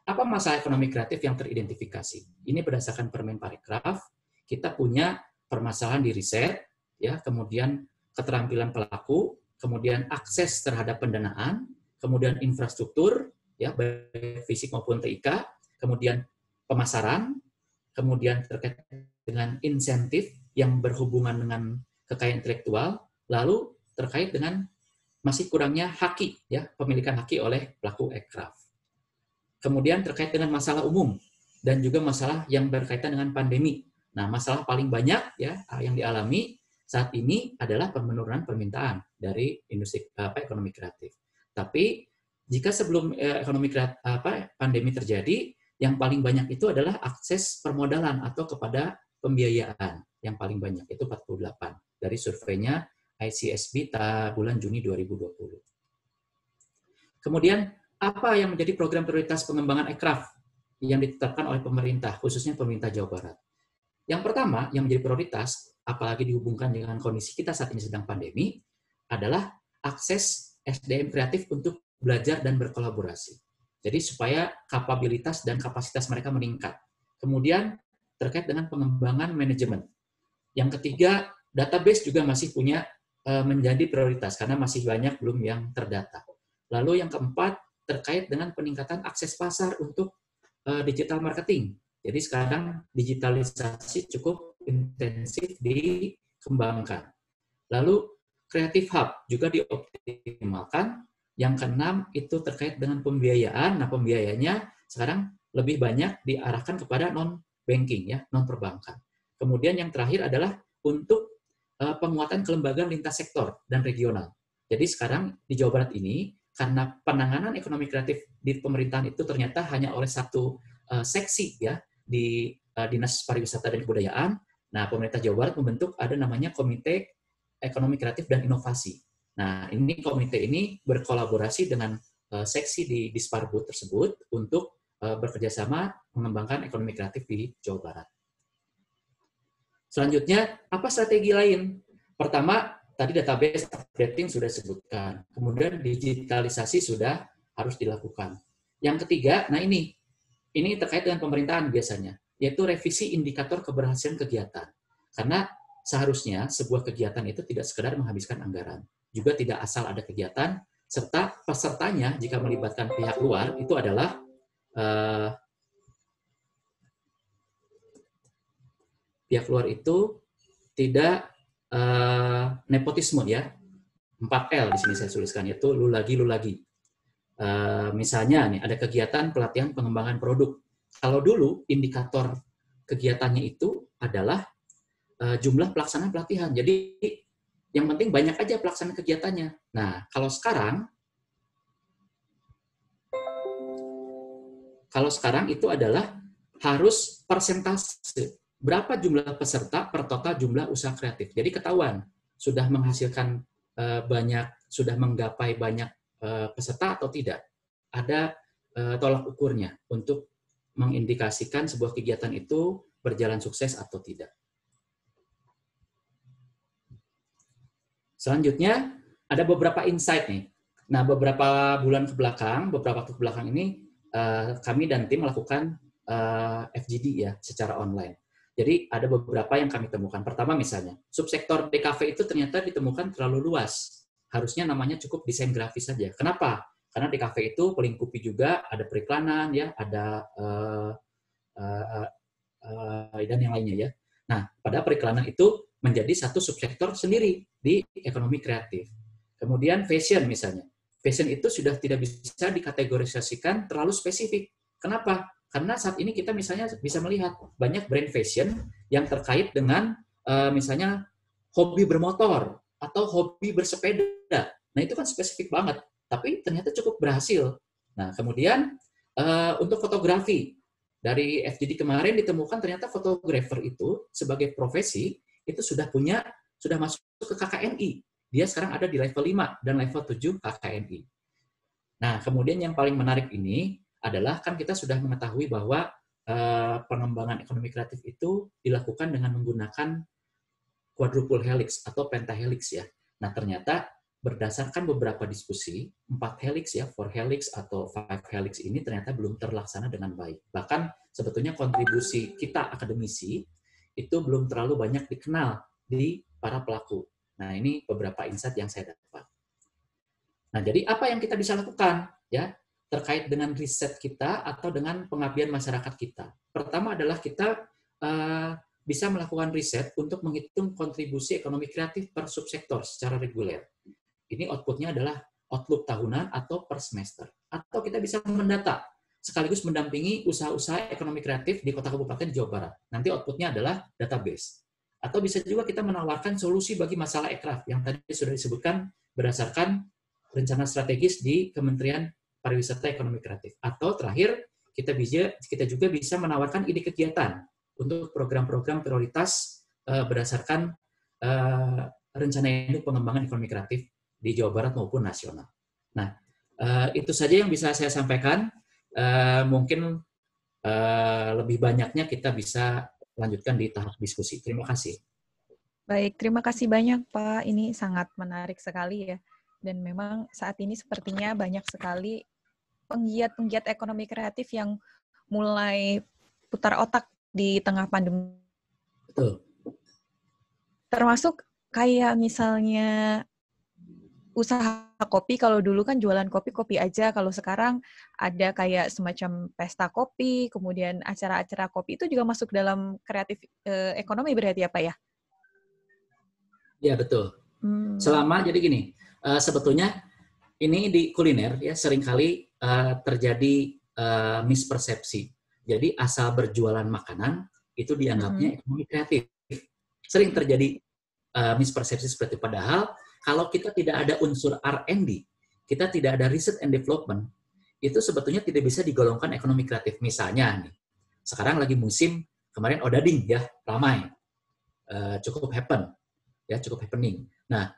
Apa masalah ekonomi kreatif yang teridentifikasi? Ini berdasarkan Permen Parekraf, kita punya permasalahan di riset, ya, kemudian keterampilan pelaku, kemudian akses terhadap pendanaan, kemudian infrastruktur, ya, baik fisik maupun TIK, kemudian pemasaran, kemudian terkait dengan insentif yang berhubungan dengan kekayaan intelektual, lalu terkait dengan masih kurangnya haki, ya, pemilikan haki oleh pelaku aircraft. Kemudian terkait dengan masalah umum dan juga masalah yang berkaitan dengan pandemi. Nah, masalah paling banyak ya yang dialami saat ini adalah penurunan permintaan dari industri ekonomi kreatif. Tapi jika sebelum pandemi terjadi, yang paling banyak itu adalah akses permodalan atau kepada pembiayaan yang paling banyak, itu 48 dari surveinya ICSB bulan Juni 2020. Kemudian, apa yang menjadi program prioritas pengembangan aircraft yang ditetapkan oleh pemerintah, khususnya pemerintah Jawa Barat? Yang pertama, yang menjadi prioritas, apalagi dihubungkan dengan kondisi kita saat ini sedang pandemi, adalah akses SDM kreatif untuk belajar dan berkolaborasi. Jadi supaya kapabilitas dan kapasitas mereka meningkat. Kemudian terkait dengan pengembangan manajemen. Yang ketiga, database juga masih menjadi prioritas karena masih banyak belum yang terdata. Lalu yang keempat, terkait dengan peningkatan akses pasar untuk digital marketing. Jadi sekarang digitalisasi cukup intensif dikembangkan. Lalu Creative Hub juga dioptimalkan. Yang keenam itu terkait dengan pembiayaan. Nah, pembiayanya sekarang lebih banyak diarahkan kepada non-banking, ya, non-perbankan. Kemudian yang terakhir adalah untuk penguatan kelembagaan lintas sektor dan regional. Jadi sekarang di Jawa Barat ini, karena penanganan ekonomi kreatif di pemerintahan itu ternyata hanya oleh satu seksi, ya, di Dinas Pariwisata dan Kebudayaan. Nah, pemerintah Jawa Barat membentuk ada namanya Komite Ekonomi Kreatif dan Inovasi. Nah, komite ini berkolaborasi dengan seksi di Disparbu tersebut untuk bekerjasama mengembangkan ekonomi kreatif di Jawa Barat. Selanjutnya, apa strategi lain? Pertama, tadi database updating sudah disebutkan. Kemudian digitalisasi sudah harus dilakukan. Yang ketiga, nah ini terkait dengan pemerintahan biasanya, yaitu revisi indikator keberhasilan kegiatan. Karena seharusnya sebuah kegiatan itu tidak sekedar menghabiskan anggaran, juga tidak asal ada kegiatan, serta pesertanya jika melibatkan pihak luar itu adalah pihak luar itu tidak nepotisme, ya. 4L di sini saya tuliskan, yaitu lulagi. Misalnya nih ada kegiatan pelatihan pengembangan produk. Kalau dulu indikator kegiatannya itu adalah jumlah pelaksanaan pelatihan. Jadi yang penting banyak aja pelaksanaan kegiatannya. Nah, kalau sekarang itu adalah harus persentase. Berapa jumlah peserta per total jumlah usaha kreatif. Jadi ketahuan sudah menghasilkan sudah menggapai banyak peserta atau tidak. Ada tolak ukurnya untuk mengindikasikan sebuah kegiatan itu berjalan sukses atau tidak. Selanjutnya, ada beberapa insight nih. Nah, beberapa waktu ke belakang ini, kami dan tim melakukan FGD, ya, secara online. Jadi, ada beberapa yang kami temukan. Pertama misalnya, subsektor DKV itu ternyata ditemukan terlalu luas. Harusnya namanya cukup desain grafis saja. Kenapa? Karena DKV itu melingkupi juga, ada periklanan, ya, ada dan yang lainnya, ya. Nah, pada periklanan itu menjadi satu subsektor sendiri di ekonomi kreatif. Kemudian fashion misalnya. Fashion itu sudah tidak bisa dikategorisasikan terlalu spesifik. Kenapa? Karena saat ini kita misalnya bisa melihat banyak brand fashion yang terkait dengan misalnya hobi bermotor atau hobi bersepeda. Nah, itu kan spesifik banget, tapi ternyata cukup berhasil. Nah, kemudian untuk fotografi, dari FGD kemarin ditemukan ternyata fotografer itu sebagai profesi itu sudah masuk ke KKNI. Dia sekarang ada di level 5 dan level 7 KKNI. Nah, kemudian yang paling menarik ini adalah kan kita sudah mengetahui bahwa pengembangan ekonomi kreatif itu dilakukan dengan menggunakan quadruple helix atau pentahelix, ya. Nah, ternyata berdasarkan beberapa diskusi, 4 helix, ya, 4 helix atau 5 helix ini ternyata belum terlaksana dengan baik. Bahkan sebetulnya kontribusi kita akademisi itu belum terlalu banyak dikenal di para pelaku. Nah, ini beberapa insight yang saya dapat. Nah, jadi apa yang kita bisa lakukan ya terkait dengan riset kita atau dengan pengabdian masyarakat kita? Pertama adalah kita bisa melakukan riset untuk menghitung kontribusi ekonomi kreatif per subsektor secara reguler. Ini outputnya adalah outlook tahunan atau per semester. Atau kita bisa mendata sekaligus mendampingi usaha-usaha ekonomi kreatif di kota kabupaten Jawa Barat. Nanti outputnya adalah database. Atau bisa juga kita menawarkan solusi bagi masalah ekraf yang tadi sudah disebutkan berdasarkan rencana strategis di Kementerian Pariwisata Ekonomi Kreatif. Atau terakhir, kita juga bisa menawarkan ide kegiatan untuk program-program prioritas berdasarkan rencana induk pengembangan ekonomi kreatif di Jawa Barat maupun nasional. Nah, itu saja yang bisa saya sampaikan. Mungkin lebih banyaknya kita bisa lanjutkan di tahap diskusi. Terima kasih. Baik, terima kasih banyak Pak. Ini sangat menarik sekali ya. Dan memang saat ini sepertinya banyak sekali penggiat-penggiat ekonomi kreatif yang mulai putar otak di tengah pandemi. Betul. Termasuk kayak misalnya usaha kopi, kalau dulu kan jualan kopi aja, kalau sekarang ada kayak semacam pesta kopi, kemudian acara-acara kopi itu juga masuk dalam kreatif ekonomi berarti ya Pak ya? Ya, betul. Selama, jadi gini, sebetulnya ini di kuliner ya seringkali terjadi mispersepsi. Jadi asal berjualan makanan itu dianggapnya ekonomi kreatif. Sering terjadi mispersepsi seperti itu. Padahal kalau kita tidak ada unsur R&D, kita tidak ada research and development, itu sebetulnya tidak bisa digolongkan ekonomi kreatif. Misalnya nih, sekarang lagi musim, kemarin odading ya, ramai, cukup happening. Nah,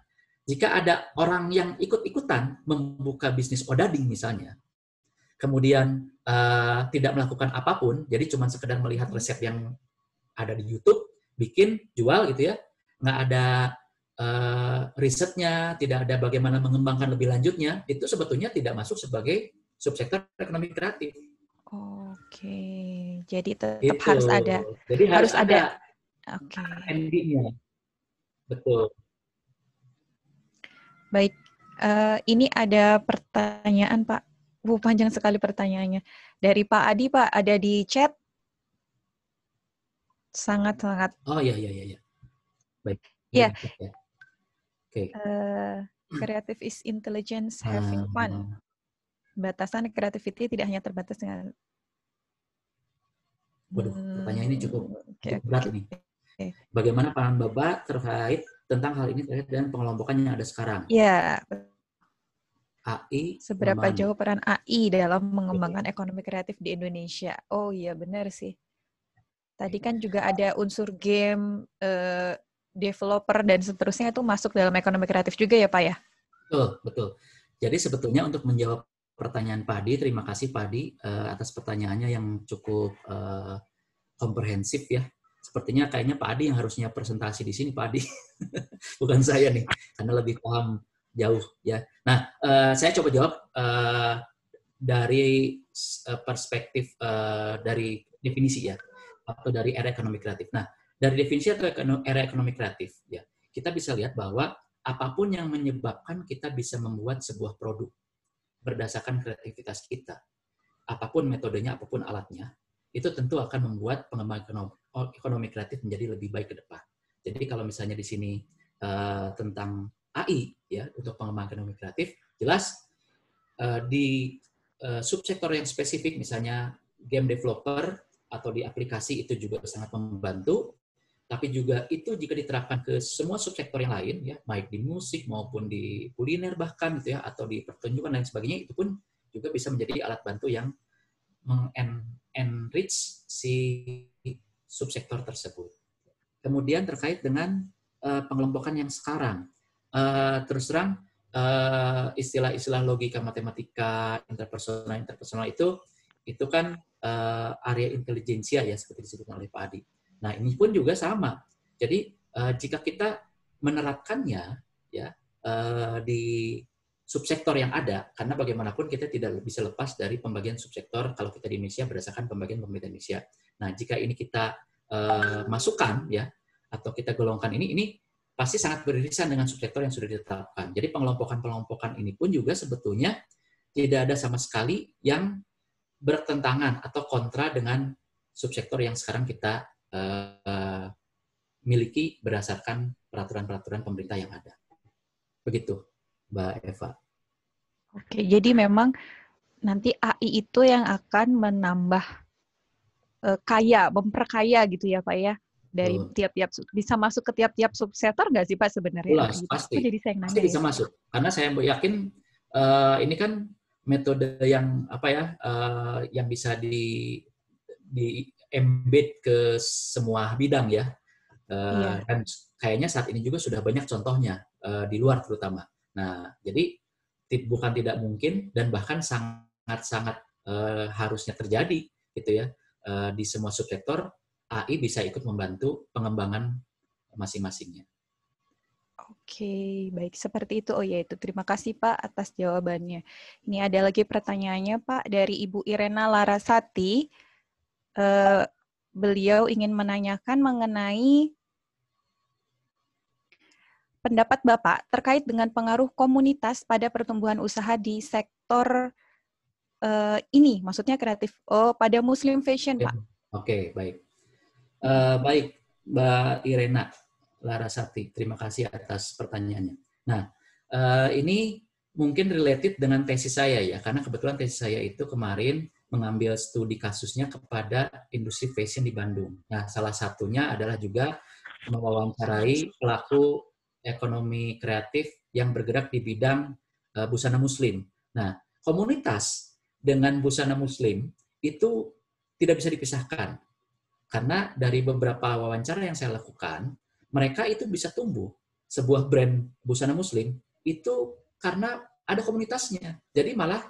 jika ada orang yang ikut-ikutan membuka bisnis odading misalnya, kemudian tidak melakukan apapun, jadi cuma sekedar melihat resep yang ada di YouTube, bikin, jual gitu ya, nggak ada risetnya, tidak ada bagaimana mengembangkan lebih lanjutnya, itu sebetulnya tidak masuk sebagai subsektor ekonomi kreatif. Oke, jadi tetap Itu. harus ada. Jadi harus ada R&D-nya. Betul. Baik, ini ada pertanyaan Pak. Panjang sekali pertanyaannya. Dari Pak Adi, Pak, ada di chat. Sangat-sangat. Oh iya. Baik. Ya. Yeah. Okay. Creative is intelligence having fun. Batasan creativity tidak hanya terbatas dengan. Waduh, pertanyaan ini cukup berat nih. Bagaimana pandangan Bapak terkait tentang hal ini terkait dengan pengelompokan yang ada sekarang? Ya. AI. Seberapa jauh peran AI dalam mengembangkan ekonomi kreatif di Indonesia? Oh iya, benar sih. Tadi kan juga ada unsur game, developer, dan seterusnya itu masuk dalam ekonomi kreatif juga ya Pak ya? Betul. Jadi sebetulnya untuk menjawab pertanyaan Pak Adi, terima kasih Pak Adi atas pertanyaannya yang cukup komprehensif ya. Sepertinya kayaknya Pak Adi yang harusnya presentasi di sini Pak Adi, bukan saya nih, karena lebih paham jauh ya. Nah, saya coba jawab dari perspektif dari definisi ya, atau dari era ekonomi kreatif. Nah, dari definisi atau era ekonomi kreatif, ya, kita bisa lihat bahwa apapun yang menyebabkan kita bisa membuat sebuah produk berdasarkan kreativitas kita, apapun metodenya, apapun alatnya, itu tentu akan membuat pengembangan ekonomi kreatif menjadi lebih baik ke depan. Jadi kalau misalnya di sini tentang AI, ya, untuk pengembangan ekonomi kreatif, jelas di subsektor yang spesifik, misalnya game developer atau di aplikasi itu juga sangat membantu. Tapi juga itu jika diterapkan ke semua subsektor yang lain, ya, baik di musik maupun di kuliner bahkan gitu ya, atau di pertunjukan dan sebagainya, itu pun juga bisa menjadi alat bantu yang enrich si subsektor tersebut. Kemudian terkait dengan pengelompokan yang sekarang, terus terang istilah-istilah logika matematika interpersonal itu kan area intelijensia ya, seperti disebut oleh Pak Adi. Nah, ini pun juga sama. Jadi jika kita menerapkannya ya di subsektor yang ada, karena bagaimanapun kita tidak bisa lepas dari pembagian subsektor kalau kita di Indonesia berdasarkan pembagian pemerintah Indonesia. Nah, jika ini kita masukkan ya atau kita golongkan ini pasti sangat beririsan dengan subsektor yang sudah ditetapkan. Jadi pengelompokan ini pun juga sebetulnya tidak ada sama sekali yang bertentangan atau kontra dengan subsektor yang sekarang kita miliki berdasarkan peraturan-peraturan pemerintah yang ada. Begitu, Mbak Eva. Oke, jadi memang nanti AI itu yang akan menambah memperkaya gitu ya Pak ya, dari tiap-tiap bisa masuk ke tiap-tiap subsektor nggak sih Pak sebenarnya? Jelas, pasti. Jadi saya pasti bisa masuk, karena saya yakin ini kan metode yang yang bisa di embed ke semua bidang ya. Dan kayaknya saat ini juga sudah banyak contohnya di luar terutama. Nah, jadi bukan tidak mungkin dan bahkan sangat-sangat harusnya terjadi gitu ya, di semua subsektor AI bisa ikut membantu pengembangan masing-masingnya. Oke, baik seperti itu. Oh ya itu, terima kasih Pak atas jawabannya. Ini ada lagi pertanyaannya Pak dari Ibu Irena Larasati. Beliau ingin menanyakan mengenai pendapat Bapak terkait dengan pengaruh komunitas pada pertumbuhan usaha di sektor ini, maksudnya kreatif, pada Muslim fashion, Pak. Oke, baik. Baik, Mbak Irena Larasati, terima kasih atas pertanyaannya. Nah, ini mungkin related dengan tesis saya ya, karena kebetulan tesis saya itu kemarin mengambil studi kasusnya kepada industri fashion di Bandung. Nah, salah satunya adalah juga mewawancarai pelaku ekonomi kreatif yang bergerak di bidang busana muslim. Nah, komunitas dengan busana muslim itu tidak bisa dipisahkan. Karena dari beberapa wawancara yang saya lakukan, mereka itu bisa tumbuh. Sebuah brand busana muslim itu karena ada komunitasnya. Jadi malah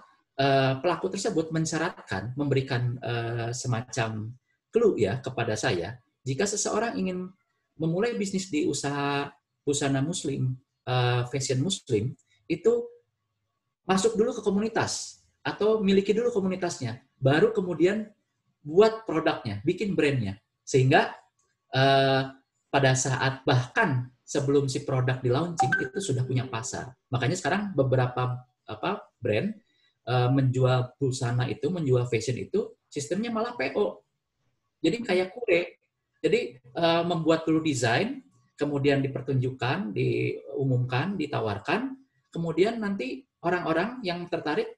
pelaku tersebut mensyaratkan, memberikan semacam clue ya kepada saya, jika seseorang ingin memulai bisnis di usaha busana muslim, fashion muslim, itu masuk dulu ke komunitas atau miliki dulu komunitasnya, baru kemudian buat produknya, bikin brandnya, sehingga pada saat bahkan sebelum si produk di launching itu sudah punya pasar. Makanya sekarang beberapa brand menjual busana itu, menjual fashion itu sistemnya malah PO. Jadi kayak kue. Jadi membuat dulu desain, kemudian dipertunjukkan, diumumkan, ditawarkan, kemudian nanti orang-orang yang tertarik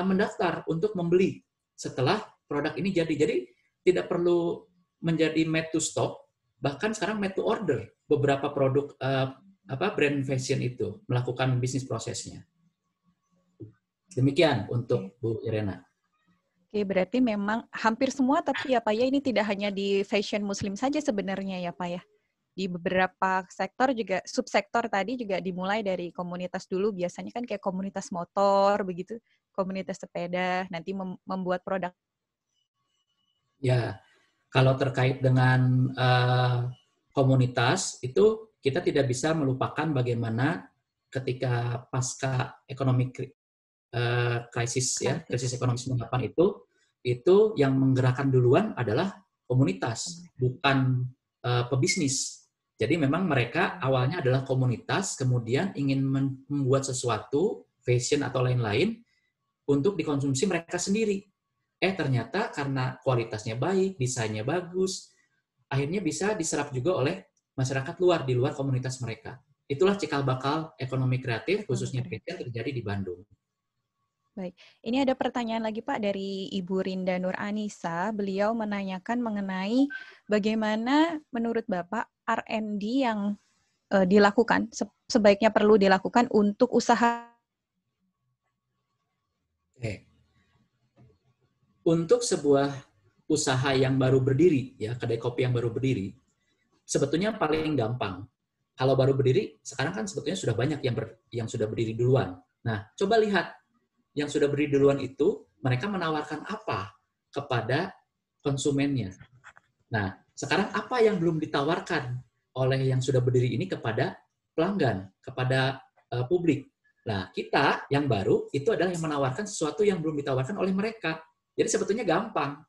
mendaftar untuk membeli setelah produk ini jadi. Jadi tidak perlu menjadi made to stock, bahkan sekarang made to order. Beberapa produk brand fashion itu melakukan bisnis prosesnya. Demikian untuk Bu Irena. Oke, berarti memang hampir semua, tapi ya Pak ya, ini tidak hanya di fashion muslim saja sebenarnya ya Pak ya. Di beberapa sektor juga, subsektor tadi juga dimulai dari komunitas dulu, biasanya kan kayak komunitas motor, begitu, komunitas sepeda, nanti membuat produk. Ya, kalau terkait dengan komunitas, itu kita tidak bisa melupakan bagaimana ketika pasca ekonomi krisis ekonomi 98 itu yang menggerakkan duluan adalah komunitas, bukan pebisnis. Jadi memang mereka awalnya adalah komunitas, kemudian ingin membuat sesuatu, fashion atau lain-lain, untuk dikonsumsi mereka sendiri. Ternyata karena kualitasnya baik, desainnya bagus, akhirnya bisa diserap juga oleh masyarakat luar, di luar komunitas mereka. Itulah cikal bakal ekonomi kreatif, khususnya fashion, terjadi di Bandung. Baik, ini ada pertanyaan lagi Pak dari Ibu Rinda Nur Anissa. Beliau menanyakan mengenai bagaimana menurut Bapak R&D yang dilakukan, sebaiknya perlu dilakukan untuk usaha. Untuk sebuah usaha yang baru berdiri, ya kedai kopi yang baru berdiri, sebetulnya paling gampang. Kalau baru berdiri, sekarang kan sebetulnya sudah banyak yang sudah berdiri duluan. Nah, coba lihat. Yang sudah berdiri duluan itu, mereka menawarkan apa kepada konsumennya. Nah, sekarang apa yang belum ditawarkan oleh yang sudah berdiri ini kepada pelanggan, kepada publik. Nah, kita yang baru itu adalah yang menawarkan sesuatu yang belum ditawarkan oleh mereka. Jadi sebetulnya gampang.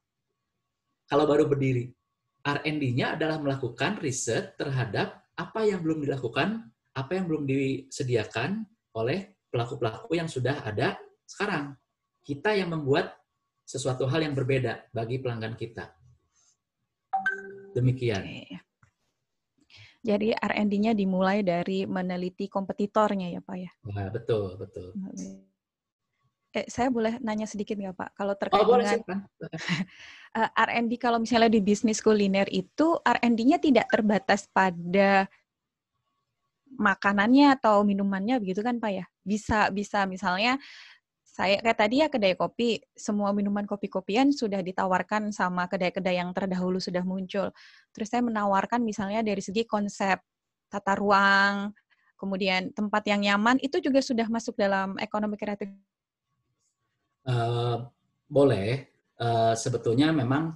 Kalau baru berdiri, R&D-nya adalah melakukan riset terhadap apa yang belum dilakukan, apa yang belum disediakan oleh pelaku-pelaku yang sudah ada sekarang. Kita yang membuat sesuatu hal yang berbeda bagi pelanggan kita. Demikian. Oke. Jadi R&D-nya dimulai dari meneliti kompetitornya ya Pak ya? Nah, betul. Saya boleh nanya sedikit nggak Pak? Kalau Oh, terkait boleh dengan silakan. R&D kalau misalnya di bisnis kuliner itu R&D-nya tidak terbatas pada makanannya atau minumannya begitu kan Pak ya? Bisa misalnya saya kayak tadi ya kedai kopi, semua minuman kopi-kopian sudah ditawarkan sama kedai-kedai yang terdahulu sudah muncul. Terus saya menawarkan misalnya dari segi konsep tata ruang, kemudian tempat yang nyaman, itu juga sudah masuk dalam ekonomi kreatif. Boleh. Sebetulnya memang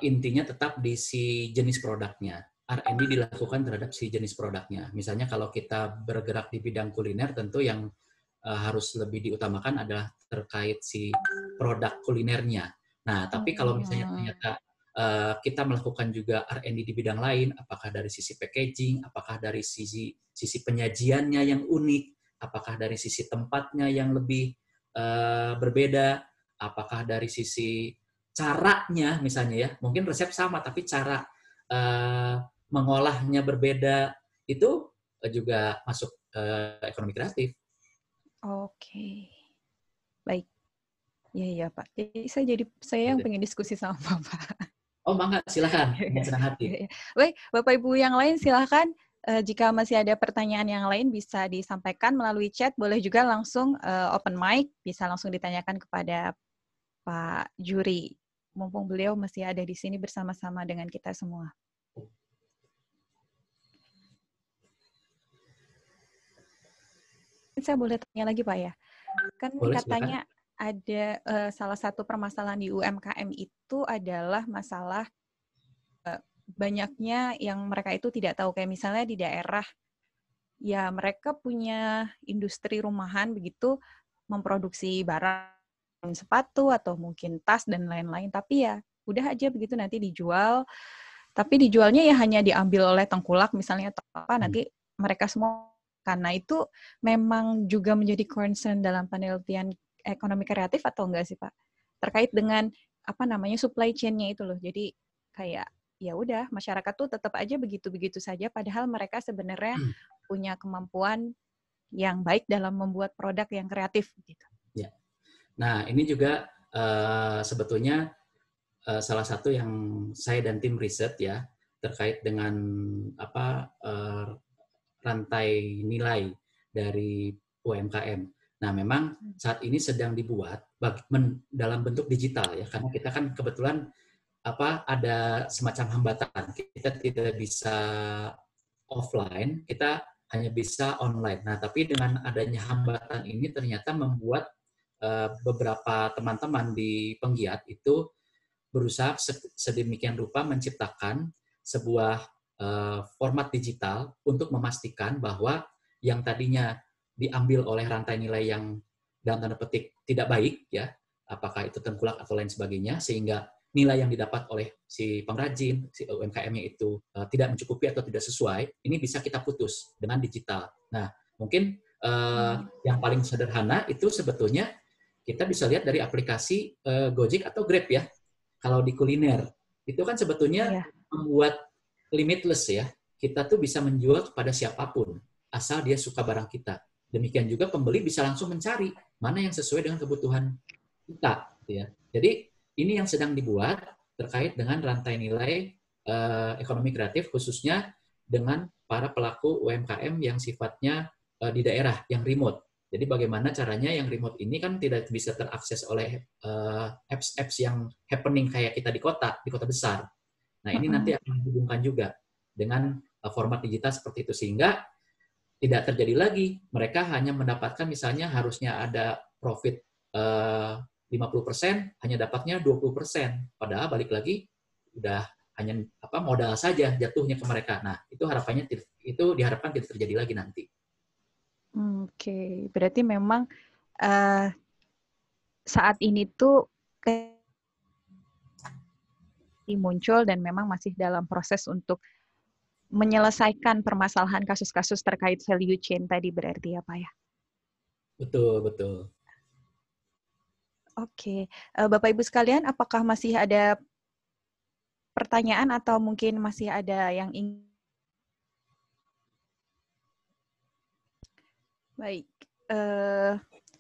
intinya tetap di si jenis produknya. R&D dilakukan terhadap si jenis produknya. Misalnya kalau kita bergerak di bidang kuliner, tentu yang harus lebih diutamakan adalah terkait si produk kulinernya. Nah, tapi kalau misalnya ternyata kita melakukan juga R&D di bidang lain, apakah dari sisi packaging, apakah dari sisi penyajiannya yang unik, apakah dari sisi tempatnya yang lebih berbeda, apakah dari sisi caranya misalnya ya, mungkin resep sama tapi cara mengolahnya berbeda, itu juga masuk ekonomi kreatif. Oke. Baik. Iya Pak. Jadi saya yang pengen diskusi sama Bapak. Oh, mangga, silakan. Dengan senang hati. Baik, Bapak Ibu yang lain silakan. Jika masih ada pertanyaan yang lain bisa disampaikan melalui chat, boleh juga langsung open mic, bisa langsung ditanyakan kepada Pak Juri. Mumpung beliau masih ada di sini bersama-sama dengan kita semua. Saya boleh tanya lagi Pak ya? Kan Boleh, katanya silakan. ada salah satu permasalahan di UMKM itu adalah masalah banyaknya yang mereka itu tidak tahu. Kayak misalnya di daerah, ya mereka punya industri rumahan begitu, memproduksi barang sepatu atau mungkin tas dan lain-lain. Tapi ya udah aja begitu nanti dijual. Tapi dijualnya ya hanya diambil oleh tengkulak misalnya atau apa, nanti mereka semua. Karena itu memang juga menjadi concern dalam penelitian ekonomi kreatif atau enggak sih Pak? Terkait dengan apa namanya supply chain-nya itu loh. Jadi kayak ya udah masyarakat tuh tetap aja begitu-begitu saja padahal mereka sebenarnya punya kemampuan yang baik dalam membuat produk yang kreatif gitu. Ya. Nah, ini juga sebetulnya salah satu yang saya dan tim riset ya terkait dengan rantai nilai dari UMKM. Nah, memang saat ini sedang dibuat dalam bentuk digital ya, karena kita kan kebetulan ada semacam hambatan. Kita tidak bisa offline, kita hanya bisa online. Nah, tapi dengan adanya hambatan ini ternyata membuat beberapa teman-teman di Penggiat itu berusaha sedemikian rupa menciptakan sebuah format digital untuk memastikan bahwa yang tadinya diambil oleh rantai nilai yang dalam tanda petik tidak baik, ya, apakah itu tengkulak atau lain sebagainya, sehingga nilai yang didapat oleh si pengrajin, si UMKM-nya itu tidak mencukupi atau tidak sesuai, ini bisa kita putus dengan digital. Nah, mungkin yang paling sederhana itu sebetulnya kita bisa lihat dari aplikasi Gojek atau Grab ya. Kalau di kuliner, itu kan sebetulnya membuat limitless ya. Kita tuh bisa menjual kepada siapapun, asal dia suka barang kita. Demikian juga pembeli bisa langsung mencari mana yang sesuai dengan kebutuhan kita. Ya. Jadi ini yang sedang dibuat terkait dengan rantai nilai ekonomi kreatif, khususnya dengan para pelaku UMKM yang sifatnya di daerah, yang remote. Jadi bagaimana caranya yang remote ini kan tidak bisa terakses oleh apps-apps yang happening kayak kita di kota besar. Nah, ini nanti akan dihubungkan juga dengan format digital seperti itu, sehingga tidak terjadi lagi mereka hanya mendapatkan misalnya harusnya ada profit 50%, hanya dapatnya 20%. Padahal balik lagi udah hanya modal saja jatuhnya ke mereka. Nah, itu diharapkan tidak terjadi lagi nanti. Oke, berarti memang saat ini tuh muncul dan memang masih dalam proses untuk menyelesaikan permasalahan kasus-kasus terkait value chain tadi berarti ya Pak ya? Betul, betul. Oke, Bapak Ibu sekalian, apakah masih ada pertanyaan atau mungkin masih ada yang ingin? Baik,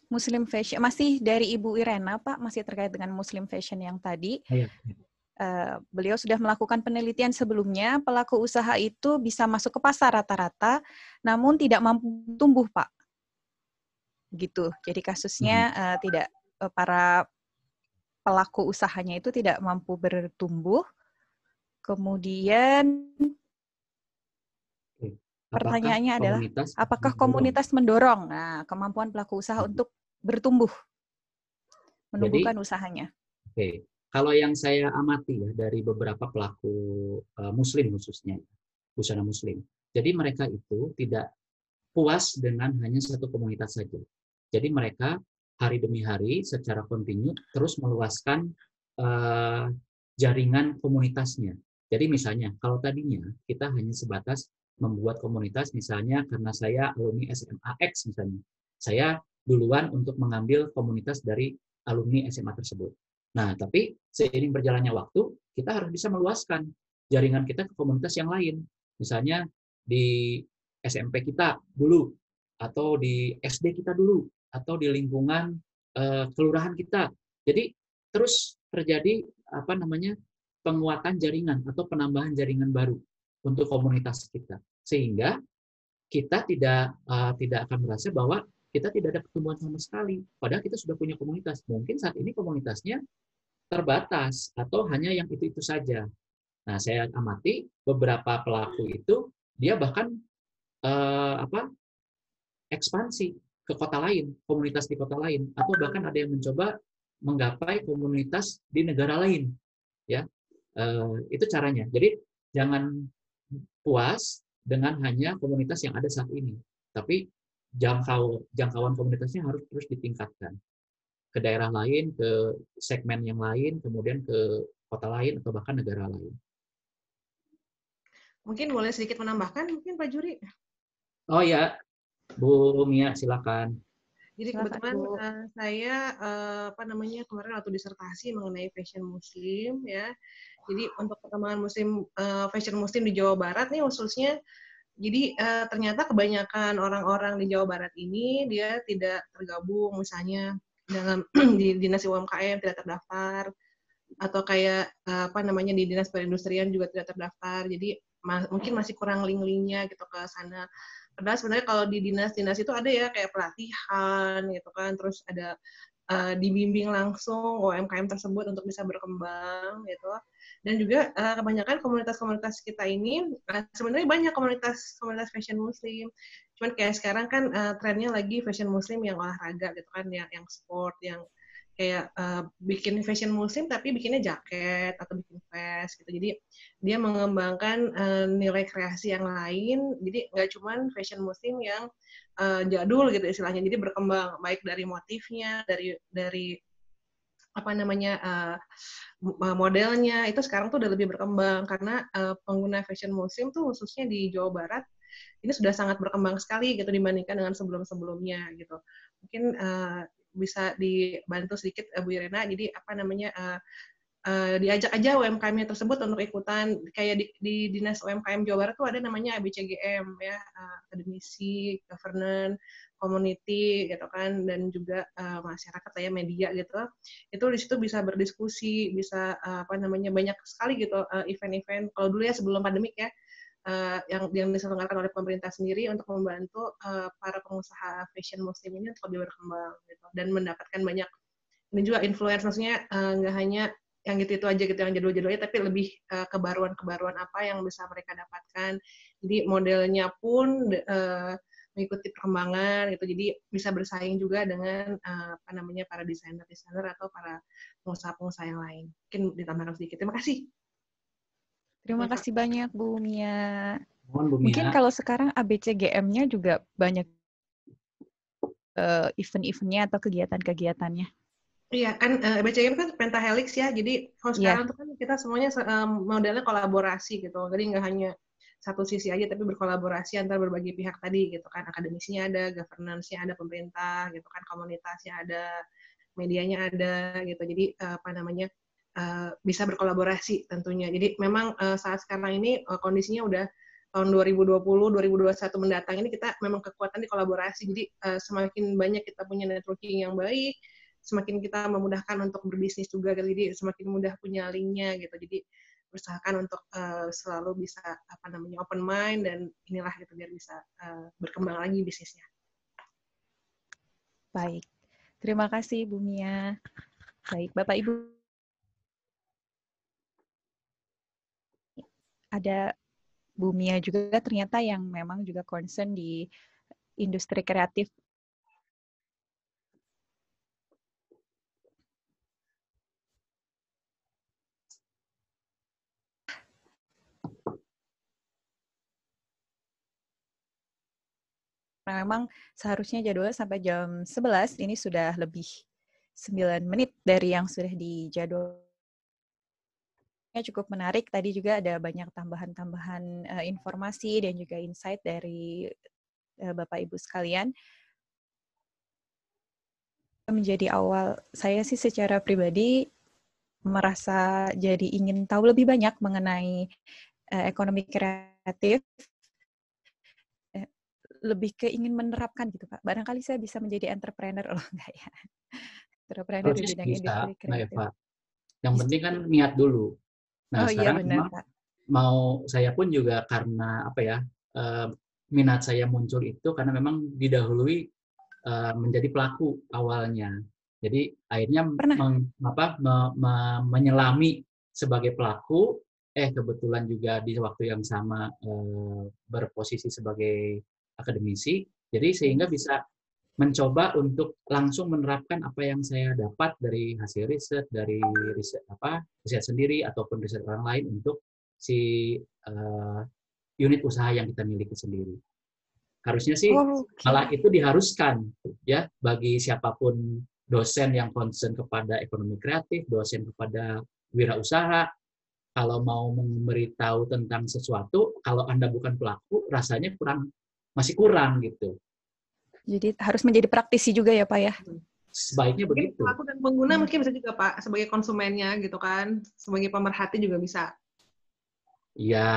Muslim Fashion, masih dari Ibu Irena Pak, masih terkait dengan Muslim Fashion yang tadi. Iya. Beliau sudah melakukan penelitian sebelumnya, pelaku usaha itu bisa masuk ke pasar rata-rata, namun tidak mampu tumbuh Pak. Gitu, jadi kasusnya tidak para pelaku usahanya itu tidak mampu bertumbuh. Kemudian pertanyaannya adalah, apakah komunitas mendorong kemampuan pelaku usaha untuk bertumbuh, menumbuhkan usahanya? Oke, kalau yang saya amati ya dari beberapa pelaku Muslim khususnya, busana Muslim. Jadi mereka itu tidak puas dengan hanya satu komunitas saja. Jadi mereka hari demi hari secara kontinu terus meluaskan jaringan komunitasnya. Jadi misalnya kalau tadinya kita hanya sebatas membuat komunitas, misalnya karena saya alumni SMA X misalnya, saya duluan untuk mengambil komunitas dari alumni SMA tersebut. Nah, tapi seiring berjalannya waktu, kita harus bisa meluaskan jaringan kita ke komunitas yang lain. Misalnya di SMP kita dulu, atau di SD kita dulu, atau di lingkungan kelurahan kita. Jadi terus terjadi penguatan jaringan atau penambahan jaringan baru untuk komunitas kita, sehingga kita tidak akan merasa bahwa kita tidak ada pertumbuhan sama sekali, padahal kita sudah punya komunitas. Mungkin saat ini komunitasnya terbatas atau hanya yang itu saja. Nah, saya amati beberapa pelaku itu dia bahkan ekspansi ke kota lain, komunitas di kota lain, atau bahkan ada yang mencoba menggapai komunitas di negara lain, ya. Itu caranya. Jadi jangan puas dengan hanya komunitas yang ada saat ini, tapi jangkauan komunitasnya harus terus ditingkatkan ke daerah lain, ke segmen yang lain, kemudian ke kota lain atau bahkan negara lain. Mungkin boleh sedikit menambahkan, mungkin Pak Juri. Oh ya, Bu Mia, silakan. Jadi kebetulan saya kemarin waktu disertasi mengenai fashion Muslim ya. Jadi untuk perkembangan fashion Muslim di Jawa Barat nih khususnya, jadi ternyata kebanyakan orang-orang di Jawa Barat ini dia tidak tergabung misalnya dalam di dinas UMKM tidak terdaftar, atau kayak di dinas perindustrian juga tidak terdaftar. Jadi mungkin masih kurang link-linknya gitu ke sana. Padahal sebenarnya kalau di dinas-dinas itu ada ya kayak pelatihan gitu kan, terus ada dibimbing langsung UMKM tersebut untuk bisa berkembang gitu. Dan juga kebanyakan komunitas-komunitas kita ini sebenarnya banyak komunitas fashion Muslim. Cuman kayak sekarang kan trennya lagi fashion Muslim yang olahraga gitu kan, yang sport, yang kayak bikin fashion Muslim tapi bikinnya jaket atau bikin vest gitu. Jadi dia mengembangkan nilai kreasi yang lain. Jadi nggak cuman fashion Muslim yang jadul gitu istilahnya. Jadi berkembang baik dari motifnya, dari modelnya itu sekarang tuh udah lebih berkembang karena pengguna fashion Muslim tuh khususnya di Jawa Barat ini sudah sangat berkembang sekali gitu dibandingkan dengan sebelum-sebelumnya gitu. Mungkin bisa dibantu sedikit Bu Irena, jadi diajak aja UMKM-nya tersebut untuk ikutan, kayak di Dinas UMKM Jawa Barat tuh ada namanya ABCGM ya, akademisi, governance, community gitu kan, dan juga masyarakat ya, media gitu. Itu di situ bisa berdiskusi, bisa banyak sekali gitu event-event. Kalau dulu ya sebelum pandemik ya, yang diselenggarakan oleh pemerintah sendiri untuk membantu para pengusaha fashion Muslim ini untuk lebih berkembang gitu, dan mendapatkan banyak ini juga influence, maksudnya nggak hanya yang gitu aja gitu, yang jadul-jadulnya, tapi lebih kebaruan apa yang bisa mereka dapatkan. Jadi modelnya pun mengikuti perkembangan gitu, jadi bisa bersaing juga dengan para desainer atau para pengusaha-pengusaha yang lain. Mungkin ditambahkan sedikit. Terima kasih. Terima kasih banyak Bu Mia. Bu Mia. Mungkin kalau sekarang ABCGM-nya juga banyak event-eventnya atau kegiatan-kegiatannya. Iya kan, ABCGM kan pentahelix ya. Jadi kalau sekarang tuh kan kita semuanya modelnya kolaborasi gitu. Jadi nggak hanya satu sisi aja, tapi berkolaborasi antar berbagai pihak tadi gitu kan, akademisinya ada, governance-nya ada, pemerintah gitu kan, komunitasnya ada, medianya ada gitu. Jadi bisa berkolaborasi tentunya. Jadi memang saat sekarang ini kondisinya udah tahun 2020, 2021 mendatang ini kita memang kekuatan di kolaborasi. Jadi semakin banyak kita punya networking yang baik, semakin kita memudahkan untuk berbisnis juga. Jadi semakin mudah punya linknya gitu. Jadi usahakan untuk selalu bisa open mind, dan inilah gitu biar bisa berkembang lagi bisnisnya. Baik, terima kasih Bu Mia. Baik, Bapak Ibu, ada Bu Mia juga ternyata yang memang juga concern di industri kreatif. Nah, memang seharusnya jadwalnya sampai jam 11, ini sudah lebih 9 menit dari yang sudah dijadwalkan. Cukup menarik, tadi juga ada banyak tambahan-tambahan informasi dan juga insight dari Bapak Ibu sekalian. Menjadi awal, saya sih secara pribadi merasa jadi ingin tahu lebih banyak mengenai ekonomi kreatif, lebih ke ingin menerapkan gitu Pak. Barangkali saya bisa menjadi entrepreneur, enggak ya? Entrepreneur di bidang industri kreatif. Mbak Eva. Yang penting kan niat dulu. Nah, sekarang benar, memang Pak. mau saya pun juga karena minat saya muncul itu karena memang didahului menjadi pelaku awalnya. Jadi akhirnya menyelami sebagai pelaku, kebetulan juga di waktu yang sama berposisi sebagai akademisi. Jadi sehingga bisa mencoba untuk langsung menerapkan apa yang saya dapat dari hasil riset, dari riset sendiri ataupun riset orang lain untuk si unit usaha yang kita miliki sendiri. Harusnya sih malah itu diharuskan ya bagi siapapun dosen yang concern kepada ekonomi kreatif, dosen kepada wirausaha. Kalau mau memberitahu tentang sesuatu, kalau Anda bukan pelaku, rasanya masih kurang gitu. Jadi harus menjadi praktisi juga ya Pak ya? Sebaiknya mungkin begitu. Pelaku dan pengguna mungkin bisa juga Pak, sebagai konsumennya gitu kan, sebagai pemerhati juga bisa. Ya,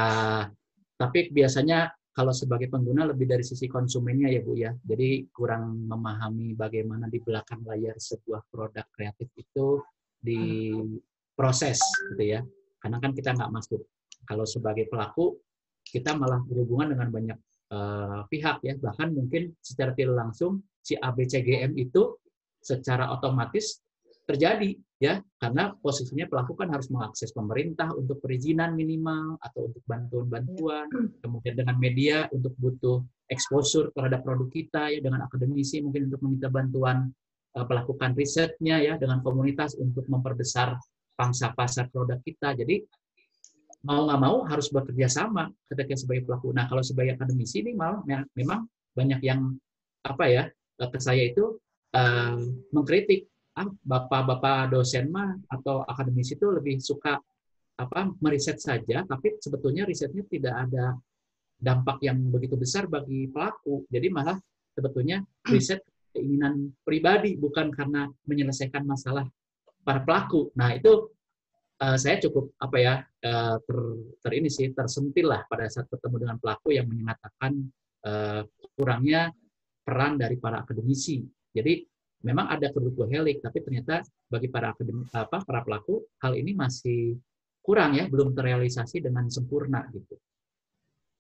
tapi biasanya kalau sebagai pengguna lebih dari sisi konsumennya ya Bu ya. Jadi kurang memahami bagaimana di belakang layar sebuah produk kreatif itu diproses gitu ya. Karena kan kita nggak masuk. Kalau sebagai pelaku, kita malah berhubungan dengan banyak pihak ya, bahkan mungkin secara tidak langsung si ABCGM itu secara otomatis terjadi ya, karena posisinya pelaku kan harus mengakses pemerintah untuk perizinan minimal atau untuk bantuan-bantuan, kemudian dengan media untuk butuh exposure terhadap produk kita ya, dengan akademisi mungkin untuk meminta bantuan melakukan risetnya ya, dengan komunitas untuk memperbesar pangsa pasar produk kita. Jadi mau nggak mau harus bekerja sama ketika sebagai pelaku. Nah, kalau sebagai akademisi ini malah memang banyak yang ke saya itu mengkritik, bapak-bapak dosen mah atau akademisi itu lebih suka meriset saja, tapi sebetulnya risetnya tidak ada dampak yang begitu besar bagi pelaku. Jadi malah sebetulnya riset keinginan pribadi, bukan karena menyelesaikan masalah para pelaku. Nah, itu saya cukup tersentil lah pada saat bertemu dengan pelaku yang menyatakan kurangnya peran dari para akademisi. Jadi memang ada kebutuhan, tapi ternyata bagi para pelaku hal ini masih kurang ya, belum terrealisasi dengan sempurna gitu.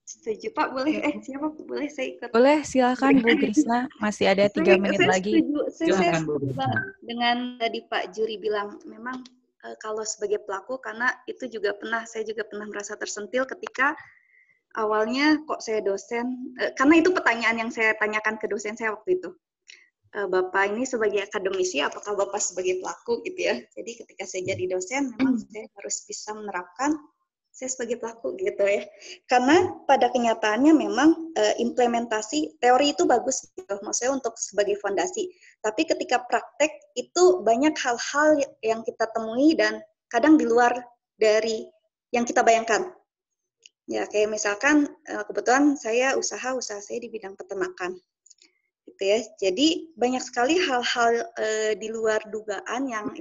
Setuju Pak, boleh siapa boleh saya ikut? Boleh, silakan Bu Grisna, masih ada 3 menit lagi. Saya setuju dengan tadi Pak Juri bilang, memang kalau sebagai pelaku, karena itu juga saya juga pernah merasa tersentil ketika awalnya kok saya dosen, karena itu pertanyaan yang saya tanyakan ke dosen saya waktu itu. Bapak ini sebagai akademisi, apakah Bapak sebagai pelaku gitu ya? Jadi ketika saya jadi dosen, memang saya harus bisa menerapkan saya sebagai pelaku gitu ya. Karena pada kenyataannya memang implementasi teori itu bagus gitu, maksudnya untuk sebagai fondasi. Tapi ketika praktek itu banyak hal-hal yang kita temui dan kadang di luar dari yang kita bayangkan. Ya, kayak misalkan kebetulan saya usaha saya di bidang peternakan. Gitu ya. Jadi banyak sekali hal-hal di luar dugaan yang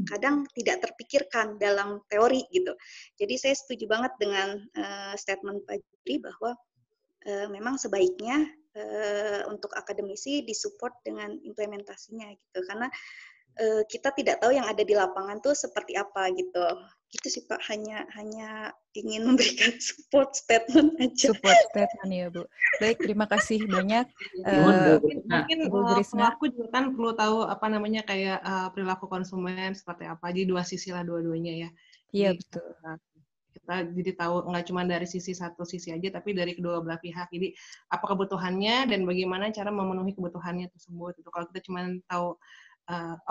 kadang tidak terpikirkan dalam teori gitu. Jadi saya setuju banget dengan statement Pak Juri bahwa memang sebaiknya untuk akademisi disupport dengan implementasinya gitu. Karena kita tidak tahu yang ada di lapangan tuh seperti apa gitu. Gitu sih Pak, hanya ingin memberikan support statement aja. Support statement ya Bu. Baik, terima kasih banyak. Mungkin Bu Grisna. pelaku juga kan perlu tahu apa namanya kayak perilaku konsumen seperti apa. Jadi dua sisi lah dua-duanya ya. Iya, Jadi, betul. kita jadi tahu nggak cuma dari satu sisi aja, tapi dari kedua belah pihak. Jadi apa kebutuhannya dan bagaimana cara memenuhi kebutuhannya tersebut. Itu kalau kita cuma tahu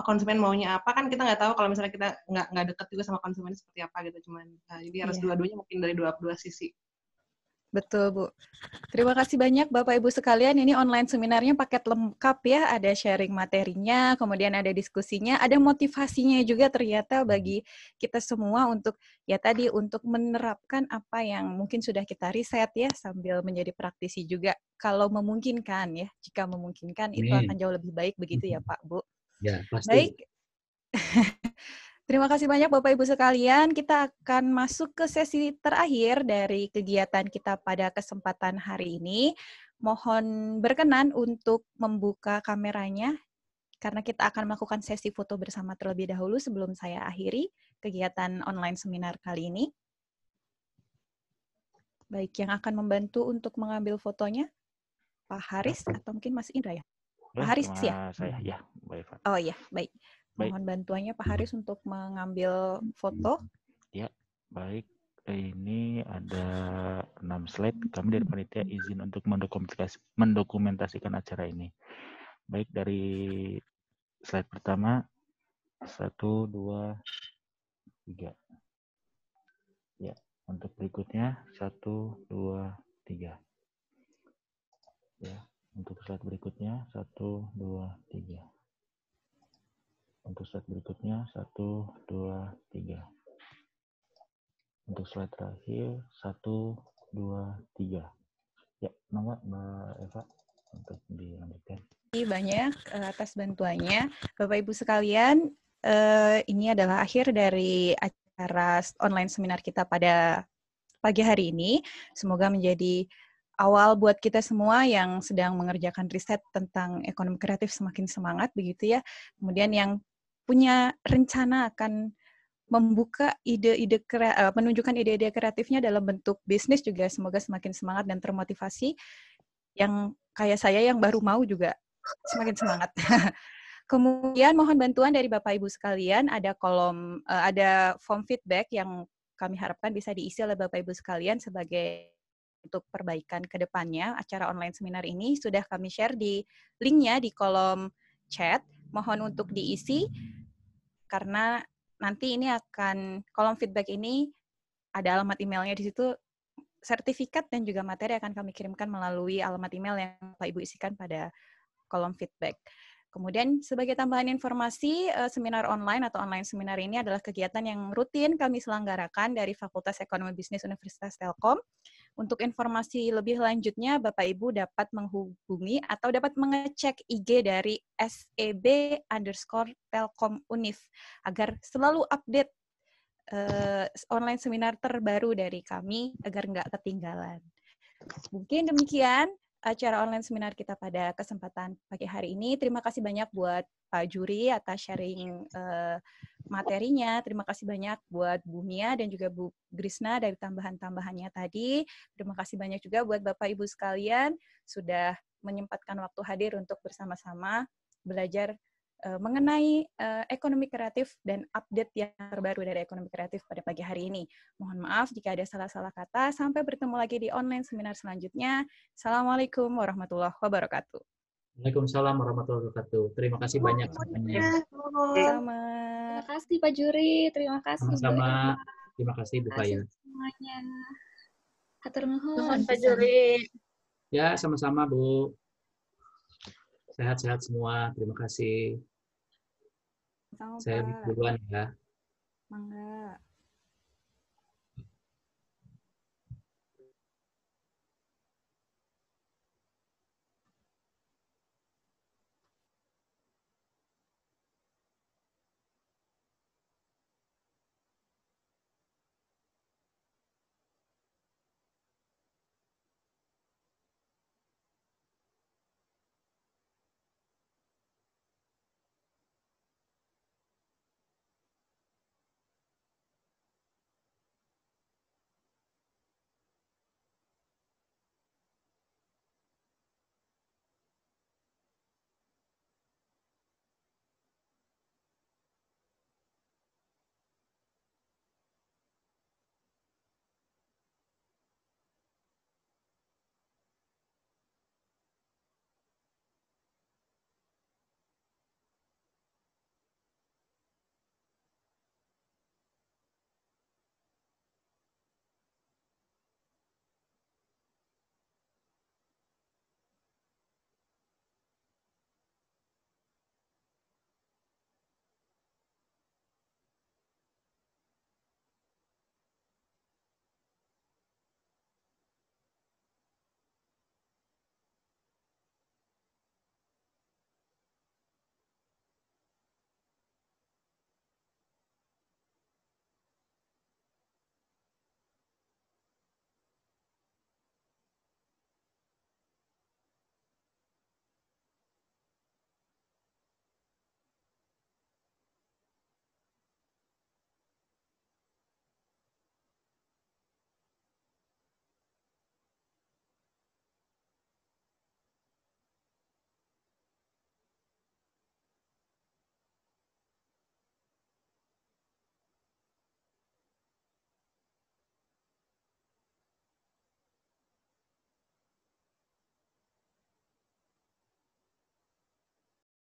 konsumen maunya apa, kan kita nggak tahu kalau misalnya kita nggak dekat juga sama konsumen seperti apa gitu. Cuman jadi harus dua-duanya mungkin dari dua sisi. Betul, Bu. Terima kasih banyak Bapak Ibu sekalian. Ini online seminarnya paket lengkap ya. Ada sharing materinya, kemudian ada diskusinya, ada motivasinya juga ternyata bagi kita semua untuk untuk menerapkan apa yang mungkin sudah kita riset ya, sambil menjadi praktisi juga. Kalau memungkinkan ya, jika memungkinkan itu akan jauh lebih baik begitu ya Pak, Bu. Ya, pasti. Baik. Terima kasih banyak Bapak Ibu sekalian. Kita akan masuk ke sesi terakhir dari kegiatan kita pada kesempatan hari ini. Mohon berkenan untuk membuka kameranya karena kita akan melakukan sesi foto bersama terlebih dahulu sebelum saya akhiri kegiatan online seminar kali ini. Baik, yang akan membantu untuk mengambil fotonya Pak Haris atau mungkin Mas Indra ya? Pak Haris ya? Saya ya, Mbak Eva. Oh iya, baik. Mohon bantuannya Pak Haris untuk mengambil foto. Ya, baik. Ini ada 6 slide. Kami dari panitia izin untuk mendokumentasikan acara ini. Baik, dari slide pertama, 1, 2, 3. Ya, untuk berikutnya 1, 2, 3. Ya, untuk slide berikutnya 1, 2, 3. Untuk slide berikutnya 1, 2, 3. Untuk slide terakhir 1, 2, 3. Ya, Mbak Eva untuk dilanjutkan. Terima kasih banyak atas bantuannya, Bapak Ibu sekalian. Ini adalah akhir dari acara online seminar kita pada pagi hari ini. Semoga menjadi awal buat kita semua yang sedang mengerjakan riset tentang ekonomi kreatif semakin semangat begitu ya. Kemudian yang punya rencana akan membuka menunjukkan ide-ide kreatifnya dalam bentuk bisnis juga semoga semakin semangat dan termotivasi. Yang kayak saya yang baru mau juga semakin semangat. Kemudian mohon bantuan dari Bapak Ibu sekalian, ada form feedback yang kami harapkan bisa diisi oleh Bapak Ibu sekalian sebagai untuk perbaikan ke depannya. Acara online seminar ini sudah kami share di linknya di kolom chat. Mohon untuk diisi karena nanti ini kolom feedback ini ada alamat emailnya di situ. Sertifikat dan juga materi akan kami kirimkan melalui alamat email yang Bapak Ibu isikan pada kolom feedback. Kemudian sebagai tambahan informasi, seminar online atau online seminar ini adalah kegiatan yang rutin kami selenggarakan dari Fakultas Ekonomi Bisnis Universitas Telkom. Untuk informasi lebih lanjutnya, Bapak Ibu dapat menghubungi atau dapat mengecek IG dari SEB_Telkom Unif agar selalu update online seminar terbaru dari kami agar nggak ketinggalan. Mungkin demikian acara online seminar kita pada kesempatan pagi hari ini. Terima kasih banyak buat Pak Juri atas sharing materinya. Terima kasih banyak buat Bu Mia dan juga Bu Grisna dari tambahan-tambahannya tadi. Terima kasih banyak juga buat Bapak Ibu sekalian sudah menyempatkan waktu hadir untuk bersama-sama belajar mengenai ekonomi kreatif dan update yang terbaru dari ekonomi kreatif pada pagi hari ini. Mohon maaf jika ada salah-salah kata. Sampai bertemu lagi di online seminar selanjutnya. Assalamualaikum warahmatullahi wabarakatuh. Waalaikumsalam warahmatullahi wabarakatuh. Terima kasih banyak semuanya. Sama. Terima kasih Pak Juri, terima kasih Sama-sama. Terima kasih Bu Faya. semuanya. Hatur nuhun. Nuhun Pak Juri. Ya, sama-sama Bu. Sehat-sehat semua. Terima kasih. Sama, Saya Pak. duluan ya. Mangga.